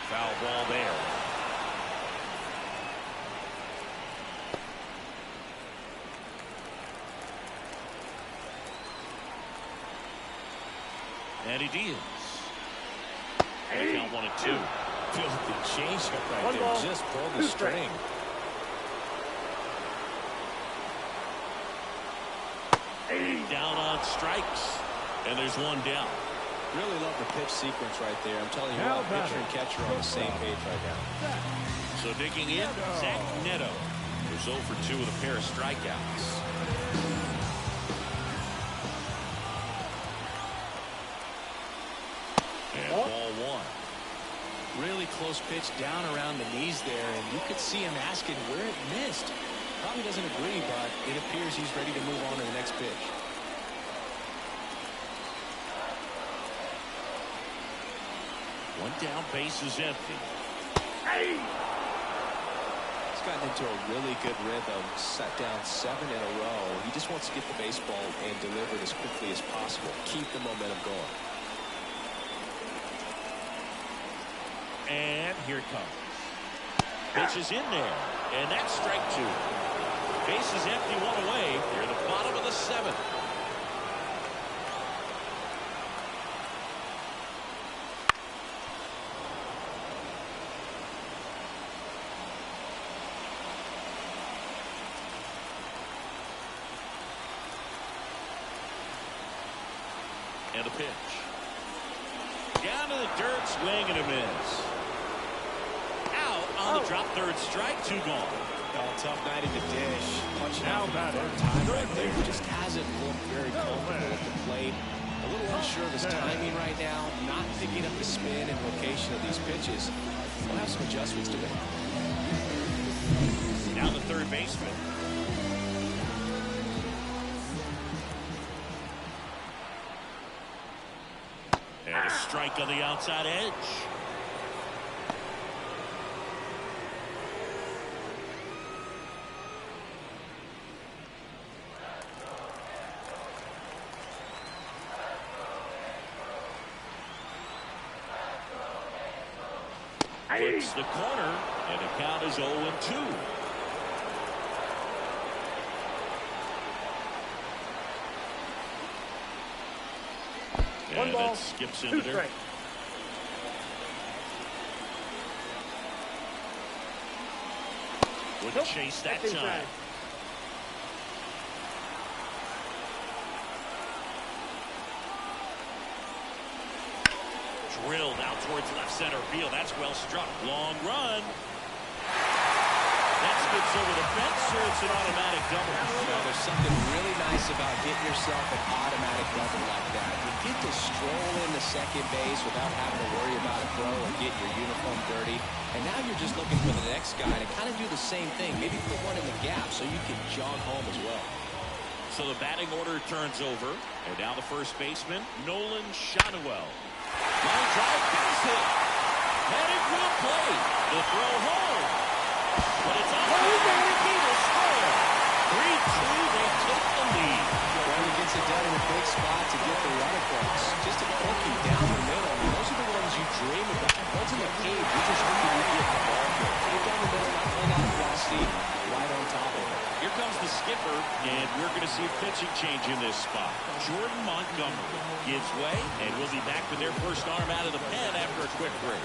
Foul ball there. Eddie Diaz. And count 1-2. Filthy changeup right there. Just pulled the string. Down on strikes. And there's one down. Really love the pitch sequence right there. I'm telling you what, pitcher and catcher are on the same page right now. So digging in, Zach Neto. Who's 0 for 2 with a pair of strikeouts. And ball one. Really close pitch down around the knees there, and you could see him asking where it missed. Probably doesn't agree, but it appears he's ready to move on to the next pitch. One down, base is empty. He's gotten into a really good rhythm. Set down 7 in a row. He just wants to get the baseball and deliver it as quickly as possible. Keep the momentum going. And here it comes. Pitch is in there. And that's strike 2. Base is empty, one away. Near the bottom of the 7th. And a pitch. Down to the dirt, swing and a miss. Out on the drop, third strike, 2 gone. Oh, tough night in the dish. Punching out for the third time right there. Just hasn't looked very comfortable at the plate. A little unsure of his timing right now. Not picking up the spin and location of these pitches. We'll have some adjustments to make. Now the third baseman. And a strike on the outside edge. Flips the corner, and the count is 0-2. And that skips into there. Wouldn't chase that time. Drilled out towards left center field. That's well struck. Long run. That skips over the fence, or it's an automatic double. Well, there's something really nice about getting yourself an automatic double like that. You get to stroll into second base without having to worry about a throw or getting your uniform dirty. And now you're just looking for the next guy to kind of do the same thing. Maybe put one in the gap so you can jog home as well. So the batting order turns over. And now the first baseman, Nolan Shotwell. Line drive, base hit. Headed for the plate. The throw home. But it's on the Beatles score. 3-2, they take the lead. Well, he gets it done in a big spot to get the run across. Just a quickie down the middle. I mean, those are the ones you dream about. One's in the cave, you're just hoping you get the ball here. Get down the middle, not playing out the last seat, right on top of it. Here comes the skipper, and we're going to see a pitching change in this spot. Jordan Montgomery gives way, and we'll be back with their first arm out of the pen after a quick break.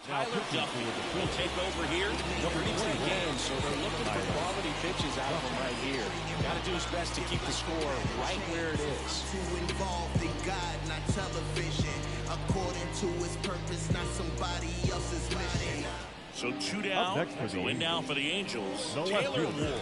Tyler Duffy will take over here. Number 2 game, so they're looking for quality pitches out of him right here. Got to do his best to keep the score right where it is. To involve in God, not television. According to his purpose, not somebody else's mission. So 2 down. Going now for the Angels. Taylor Ward.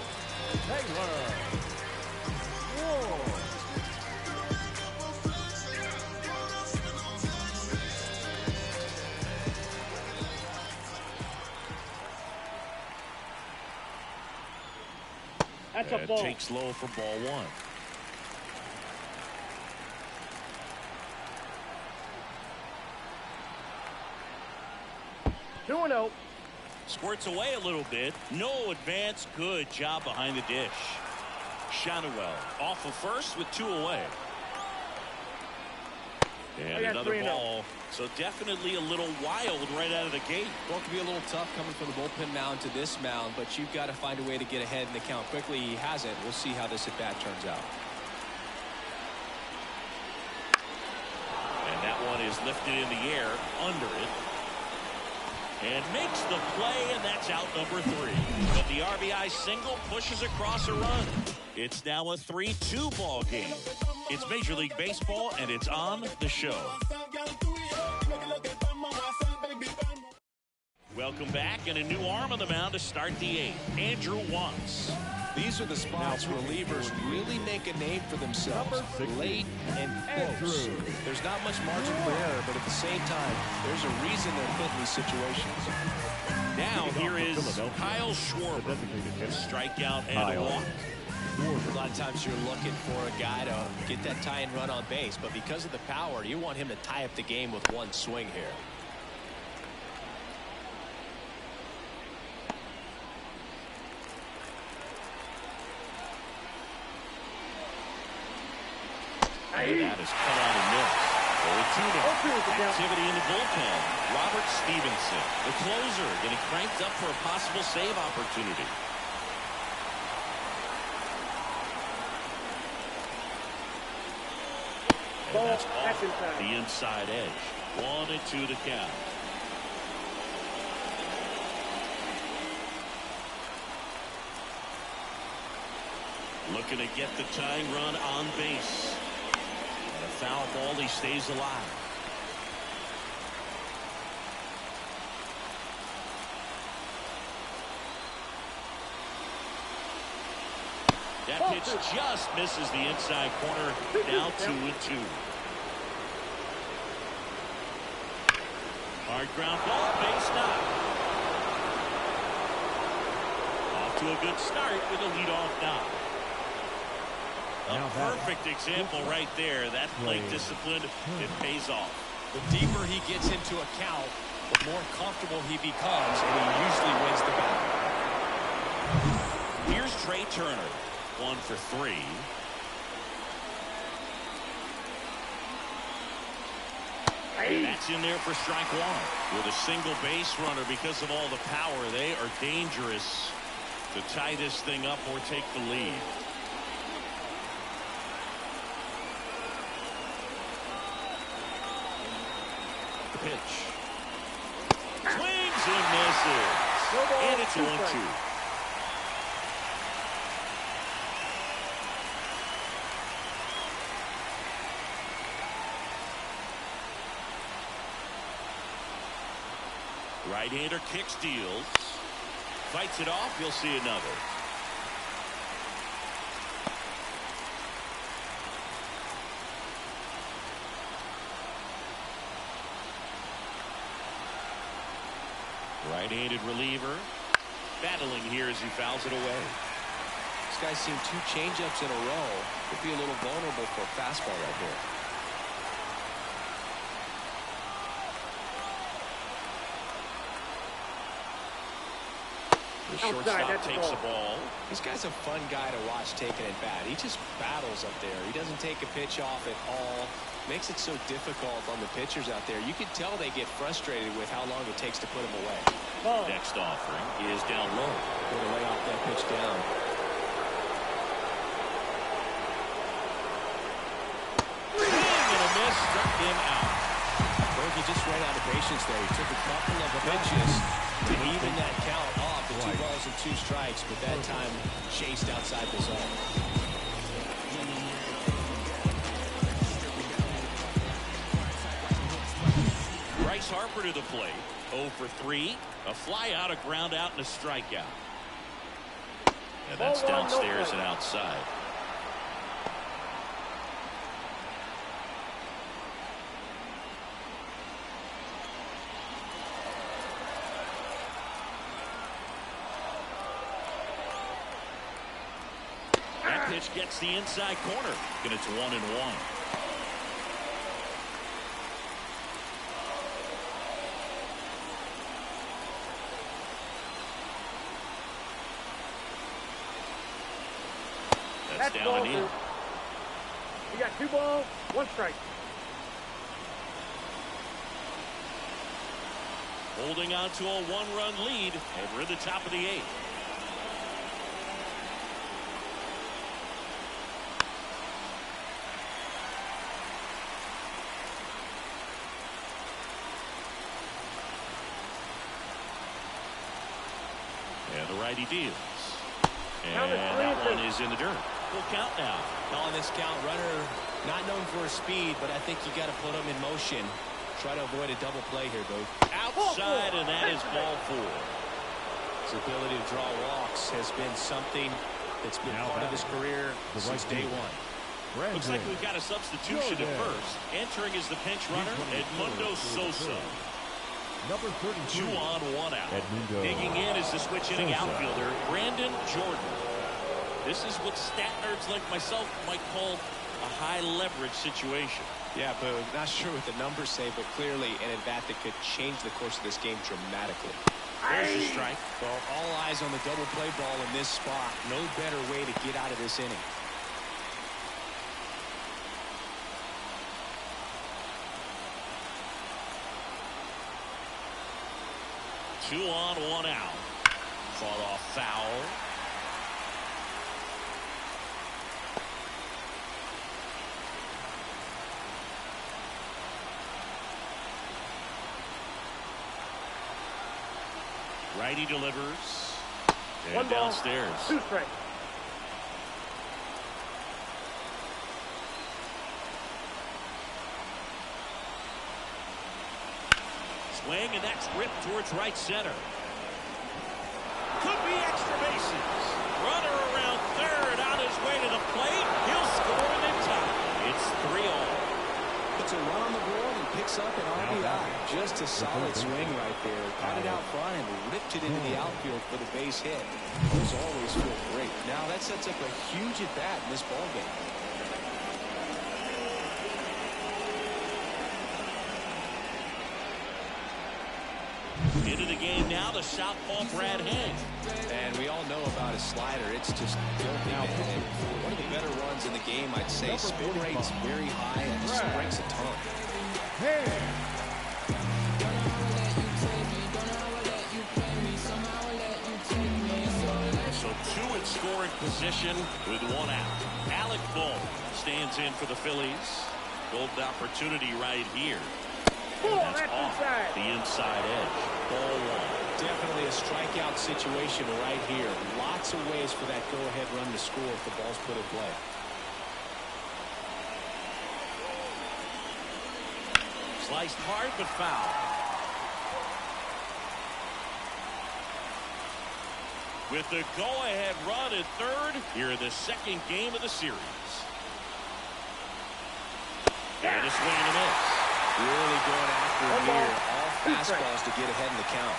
That's a ball. Takes low for ball one. Two and oh. Squirts away a little bit. No advance. Good job behind the dish. Shanawell off of first with 2 away. And another ball. So definitely a little wild right out of the gate. Well, it can be a little tough coming from the bullpen mound to this mound, but you've got to find a way to get ahead in the count quickly. He hasn't. We'll see how this at bat turns out. And that one is lifted in the air under it. And makes the play, and that's out number 3. But the RBI single pushes across a run. It's now a 3-2 ball game. It's Major League Baseball, and it's on the show. Welcome back, and a new arm on the mound to start the 8th. Andrew Watts. These are the spots relievers really make a name for themselves. Late and close. There's not much margin for error, but at the same time, there's a reason they're put in these situations. Now here is Kyle Schwarber. Strikeout and a walk. A lot of times you're looking for a guy to get that tying run on base, but because of the power, you want him to tie up the game with one swing here. And that is cut out and missed. 0-2 activity in the bullpen. Robert Stevenson, the closer, getting cranked up for a possible save opportunity. And that's off the inside edge. 1-2 to count. Looking to get the tying run on base. And a foul ball, he stays alive. That pitch just misses the inside corner. Now 2-2. Hard ground ball, base knock. Off to a good start with a leadoff knock. A perfect example right there. That plate discipline, it pays off. The deeper he gets into a count, the more comfortable he becomes, and he usually wins the battle. Here's Trey Turner. 1 for 3. And that's in there for strike 1. With a single base runner, because of all the power, they are dangerous to tie this thing up or take the lead. The pitch. Swings and misses. And it's 1-2. Right-hander kick steals. Fights it off. You'll see another. Right-handed reliever. Battling here as he fouls it away. This guy's seen 2 changeups in a row. Could be a little vulnerable for a fastball right here. The shortstop takes the ball. This guy's a fun guy to watch taking at bat. He just battles up there. He doesn't take a pitch off at all. Makes it so difficult on the pitchers out there. You can tell they get frustrated with how long it takes to put him away. Next offering is down low. Going to lay off that pitch down. Swing and a miss, struck him out. He just ran out of patience there. He took a couple of pitches to even that count off to 2 balls and 2 strikes, but that time chased outside the zone. Bryce Harper to the plate. 0 for 3. A fly out, a ground out, and a strikeout. And that's downstairs and outside. pitch gets the inside corner, and it's 1-1. That's down ball and in. two. You got 2 balls, 1 strike. Holding on to a 1-run lead, and we're at the top of the 8th. And the righty deals. And that one is in the dirt. Full count now. On this count, runner not known for his speed, but I think you got to put him in motion. Try to avoid a double play here, Boo. Outside, and that is ball 4. His ability to draw walks has been something that's been part of his career since day one. Looks like we've got a substitution at first. Entering is the pinch runner, Edmundo Sosa. Number 32. 2 on, 1 out. Edmundo Digging in is the switch hitting outfielder, Brandon Jordan. This is what stat nerds like myself might call a high leverage situation. Yeah, but not sure what the numbers say, but clearly an at-bat that could change the course of this game dramatically. There's the strike. Well, all eyes on the double play ball in this spot. No better way to get out of this inning. Two on, 1 out. Fought off foul. Righty delivers. And 1 ball, downstairs. 2 strikes. Swing, and that's ripped towards right center. Could be extra bases. Runner around third, on his way to the plate. He'll score in time. It's 3-all. Puts a run on the board and picks up an RBI. Just a solid swing right there. Caught it out front and ripped it into the outfield for the base hit. Those always feel great. Now that sets up a huge at bat in this ball game. Into the game now, the southpaw Brad Hand. And we all know about his slider. It's just filthy, man. And one of the better ones in the game, I'd say. Spin rate's very high and strikes a ton. So 2 in scoring position with 1 out. Alec Bohm stands in for the Phillies. Golden opportunity right here. And that's off the inside edge. Ball 1. Definitely a strikeout situation right here. Lots of ways for that go-ahead run to score if the ball's put in play. Sliced hard but foul. With the go-ahead run at third, here in the second game of the series. And a swing and a miss. Really going after it here. All fastballs to get ahead in the count.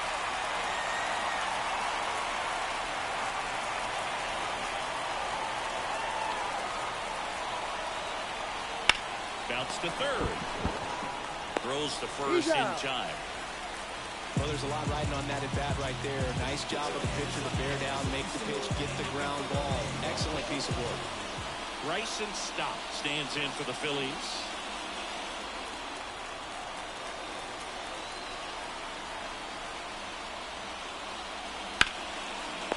Bounce to third. Throws to first in time. Well, there's a lot riding on that at bat right there. Nice job of the pitcher to bear down, make the pitch, get the ground ball. Excellent piece of work. Bryson Stott stands in for the Phillies.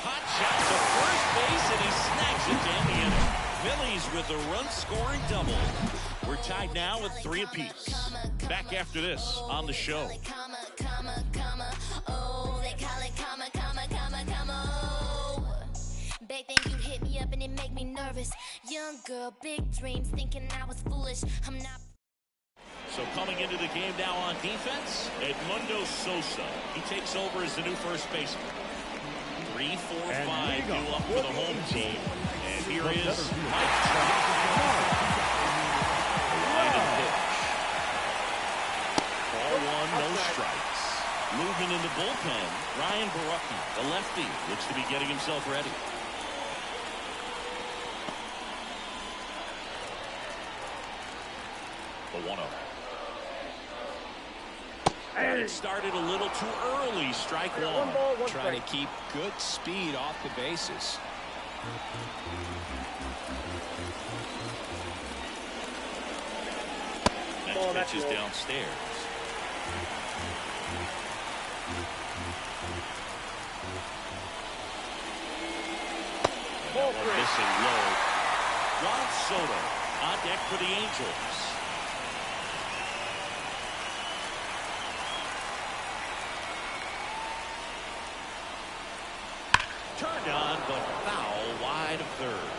Hot shot to first base, and he snags it down the inning. Phillies with a run-scoring double. We're tied now with 3 apiece. Back after this on the show. Back then you hit me up and it make me nervous. Young girl, big dreams, thinking I was foolish. I'm not. So coming into the game now on defense, Edmundo Sosa. He takes over as the new first baseman. 3, 4, 5 new up for the home team. And here is Mike Trout. Line and pitch. Ball 1, no strikes. Moving in the bullpen, Ryan Barucki, the lefty, looks to be getting himself ready. The 1-0. And it started a little too early. Strike one. One ball, one Trying strike. to keep good speed off the bases. Next pitch is downstairs. And that one missing low. Juan Soto on deck for the Angels. Turned on, but foul wide of third.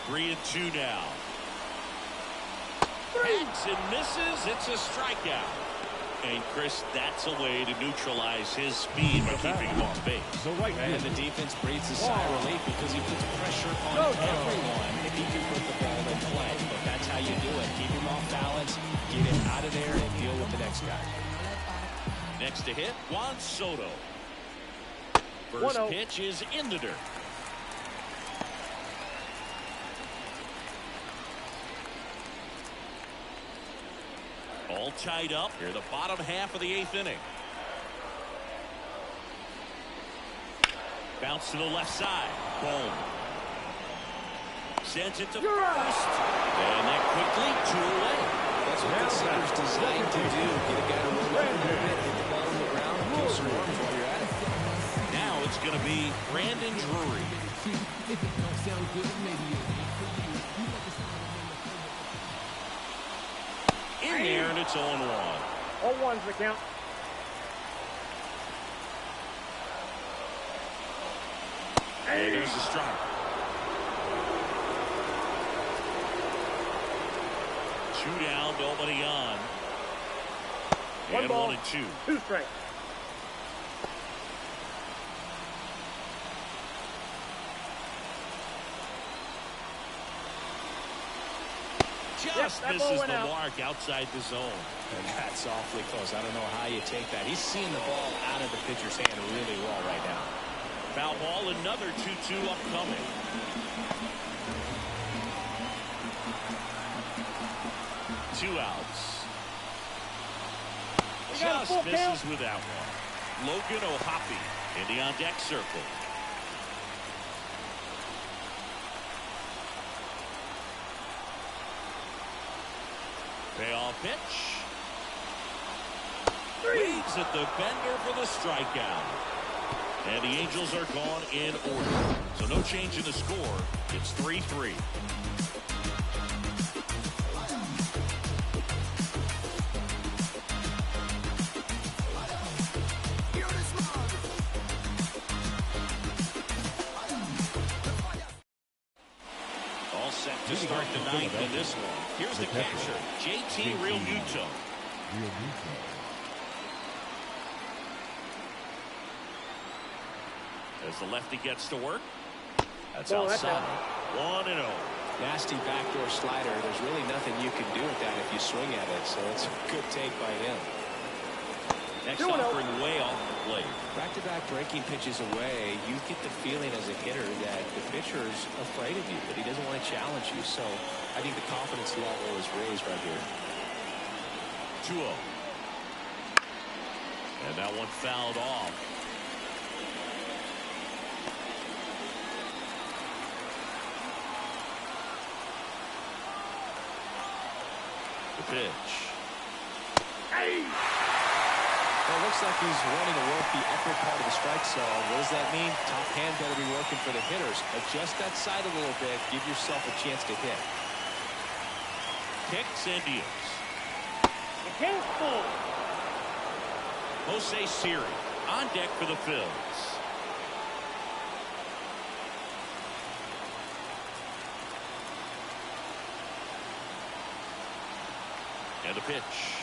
Three and two now. Hangs and misses. It's a strikeout. And Chris, that's a way to neutralize his speed by keeping him off base. The right And the defense breathes a sigh of relief because he puts pressure on everyone if he can put the ball in play. But that's how you do it. Keep him off balance, get him out of there, and deal with the next guy. Next to hit, Juan Soto. First pitch is in the dirt. All tied up here, the bottom half of the 8th inning. Bounce to the left side. Boom. Sends it to first. And that quickly 2 away. That's what the center's designed to do. Get a guy to roll up a little bit, hit the ball on the ground, and kill some runs while you're at it. Now it's going to be Brandon Drury. In there, and it's 0-1. 0-1's the count. And there's a strike. Two down, nobody on. And 1 and 2. 2 strikes. Just that ball misses went the out. mark outside the zone. And that's awfully close. I don't know how you take that. He's seeing the ball out of the pitcher's hand really well right now. Foul ball, another 2-2 upcoming. Two outs. Just misses with that one. Logan O'Hoppe in the on-deck circle. Payoff pitch. Waits at the bender for the strikeout. And the Angels are gone in order. So no change in the score. It's 3-3. All set to start the ninth in this one. Here's the catcher, JT Realmuto. As the lefty gets to work. That's outside. 1-0. Nasty backdoor slider. There's really nothing you can do with that if you swing at it. So it's a good take by him. Next offering way off the plate. Back-to-back breaking pitches away, you get the feeling as a hitter that the pitcher's afraid of you, that he doesn't want to challenge you. So I think the confidence level is raised right here. 2-0. And that one fouled off. The pitch. Hey! Well, it looks like he's wanting to work the upper part of the strike zone. What does that mean? Top hand better be working for the hitters. Adjust that side a little bit. Give yourself a chance to hit. Kicks and deals. The king's full. Jose Siri on deck for the Phillies. And the pitch.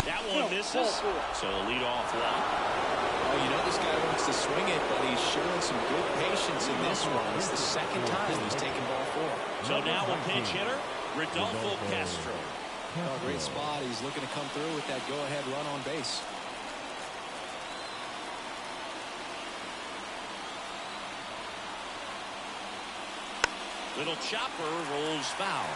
That one misses. So a leadoff walk. Oh, you know this guy wants to swing it, but he's showing some good patience in this one. It's the second time he's taken ball 4. So now a pinch hitter, Rodolfo Castro. Oh, great spot. He's looking to come through with that go-ahead run on base. Little chopper rolls foul.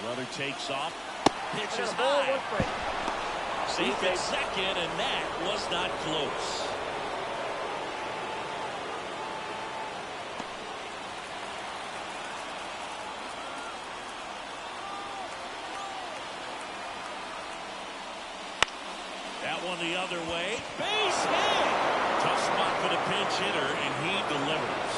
Runner takes off. Pitch is high. Safe at second, and that was not close. That one the other way. Base hit. Tough spot for the pinch hitter, and he delivers.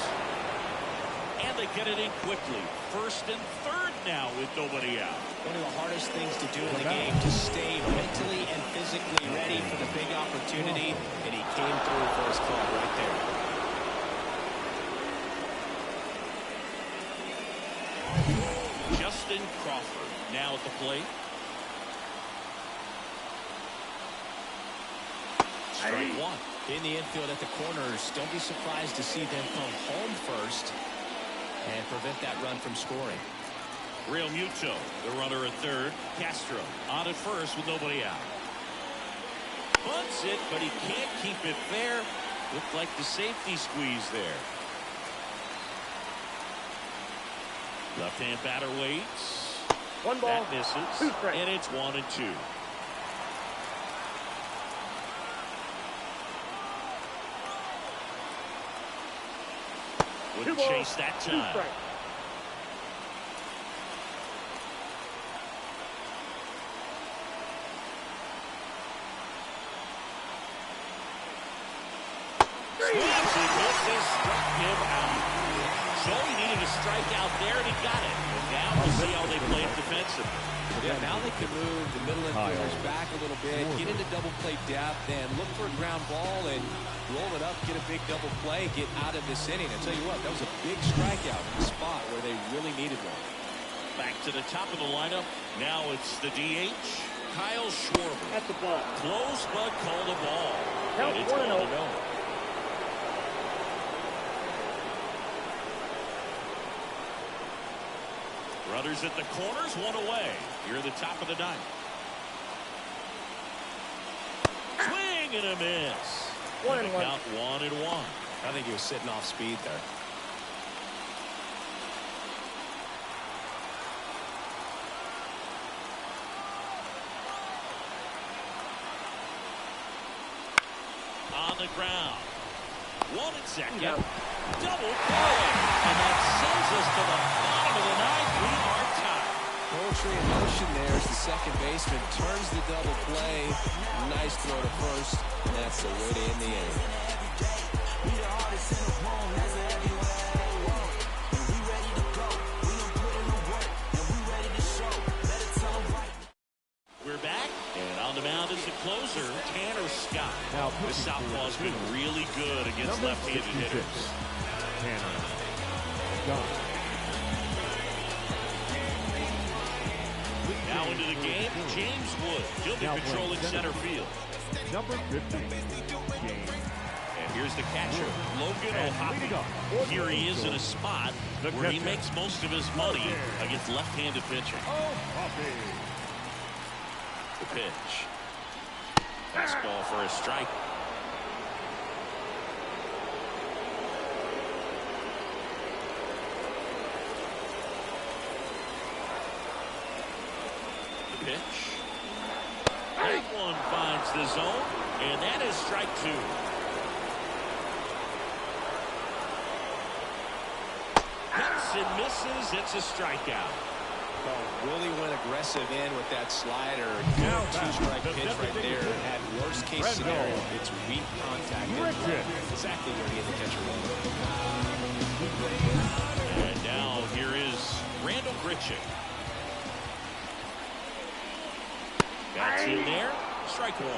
And they get it in quickly. First and third now with nobody out. One of the hardest things to do in the game, to stay mentally and physically ready for the big opportunity, and he came through for his club right there. Justin Crawford now at the plate. Strike one. In the infield at the corners, don't be surprised to see them come home first and prevent that run from scoring. Real Muto, the runner at third. Castro on at first with nobody out. Bunts it, but he can't keep it fair. Looked like the safety squeeze there. Left-hand batter waits. One ball, that misses, 2 strikes. and it's 1-2. Wouldn't chase that time. Swings and misses, struck him out. So he needed a strikeout there, and he got it. And now we'll see how they play it defensively. Yeah, now they can move the middle infielders back a little bit, get into double play depth, and look for a ground ball and roll it up, get a big double play, get out of this inning. I tell you what, that was a big strikeout in the spot where they really needed one. Back to the top of the lineup. Now it's the DH, Kyle Schwarber. At the ball. Close, but call the ball. Count And it's 1-0. 1-0. Runners at the corners, one away. Here at the top of the ninth. Swing and a miss. 1-1. Count 1-1. I think he was sitting off speed there. On the ground. 1 and second. Double play. And that sends us to the bottom of the ninth. We are tied. Poetry in motion there as the second baseman turns the double play. Nice throw to first. And that's the way to end the inning. We're back, and on the mound is the closer, Tanner Scott. Now, the southpaw's been really good against left-handed hitters. Tanner Scott. Now into the game, James Wood. He'll be patrolling center field. Number 50, James. And here's the catcher, Logan O'Hoppe. Here he is in a spot where he makes most of his money against left-handed pitching. The pitch. Fastball for a strike. The pitch. That one finds the zone, and that is strike 2. Hits and misses. It's a strikeout. Really went aggressive in with that slider. Good two-strike pitch right there. At worst case scenario, it's weak contact. Exactly where he hit the catcher went. And now here is Randall Grichuk. That's in there. Strike 1.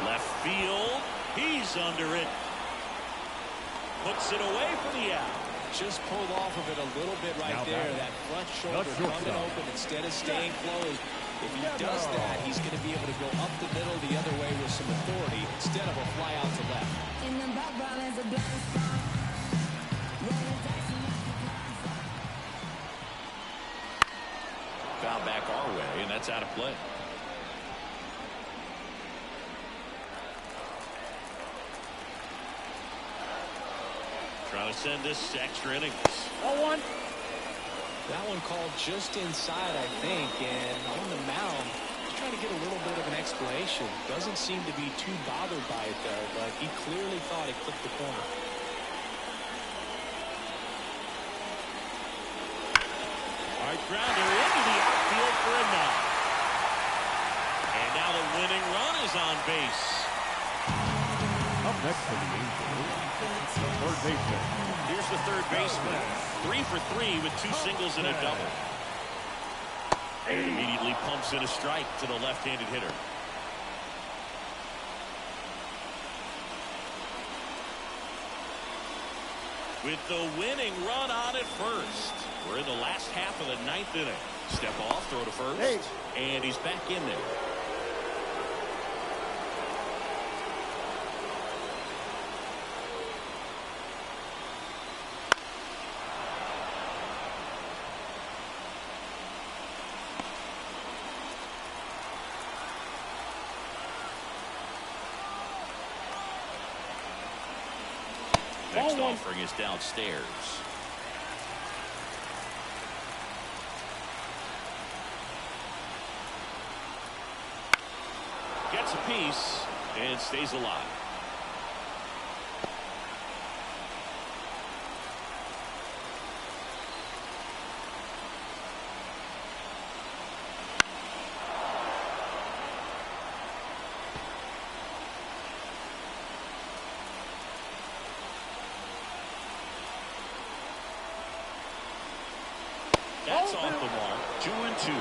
Left field. He's under it. Puts it away for the out. Just pulled off of it a little bit right Now there. batting. That front shoulder coming open instead of staying closed. If he does that, he's going to be able to go up the middle the other way with some authority instead of a fly out to left. Foul back our way, and that's out of play. Trying to send this to extra innings. 0-1. That one called just inside, I think, and on the mound, he's trying to get a little bit of an explanation. Doesn't seem to be too bothered by it, though, but he clearly thought it clipped the corner. All right, grounder into the outfield for a knock. And now the winning run is on base. Up next for the Angels, the third baseman. Here's the third baseman. 3 for 3 with 2 singles and a double. And immediately pumps in a strike to the left-handed hitter. With the winning run on at first. We're in the last half of the 9th inning. Step off, throw to first. And he's back in there. Next offering is downstairs. Gets a piece and stays alive. That's off the mark. 2-2.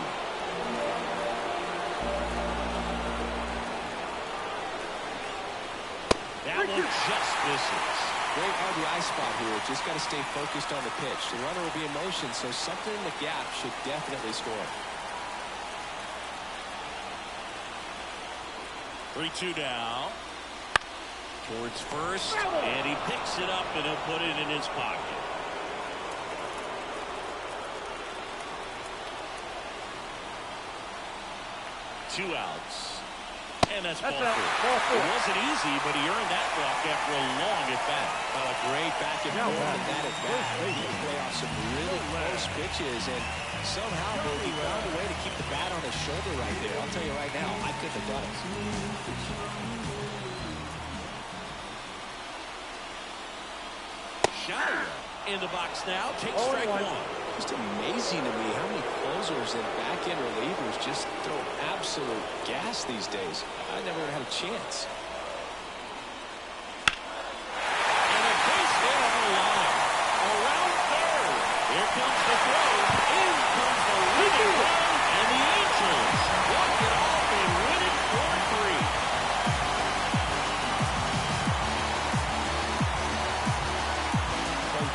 That one just misses. Great RBI spot here. Just got to stay focused on the pitch. The runner will be in motion, so something in the gap should definitely score. 3-2 down. Towards first, and he picks it up, and he'll put it in his pocket. Two outs. And that's ball four. It wasn't easy, but he earned that walk after a long at-bat. Well, a great back and forth in that at-bat. He can play off some really close pitches, and somehow he found a way to keep the bat on his shoulder right there. I'll tell you right now, I couldn't have done it. Shire in the box now. Takes strike one. Just amazing to me how many closers and back-end relievers just throw absolute gas these days. I never had a chance. And a base hit on the line. Around third. Here comes the throw. In comes the winning run. And the Angels walk it off and win it 4-3.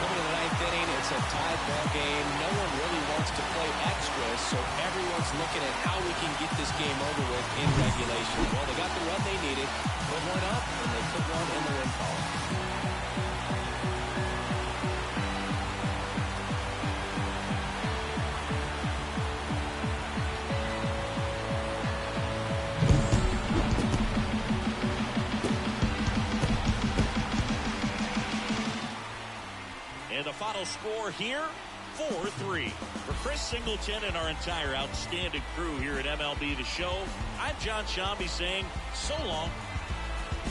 Coming to the 9th inning, it's a tied ball game. No one really wants to play extra, so everyone's looking at how we can get this game over with in regulation. Well, they got the run they needed, put one up, and they put one in the win column. And the final score here, 4-3. For Chris Singleton and our entire outstanding crew here at MLB The Show, I'm John Shambi saying so long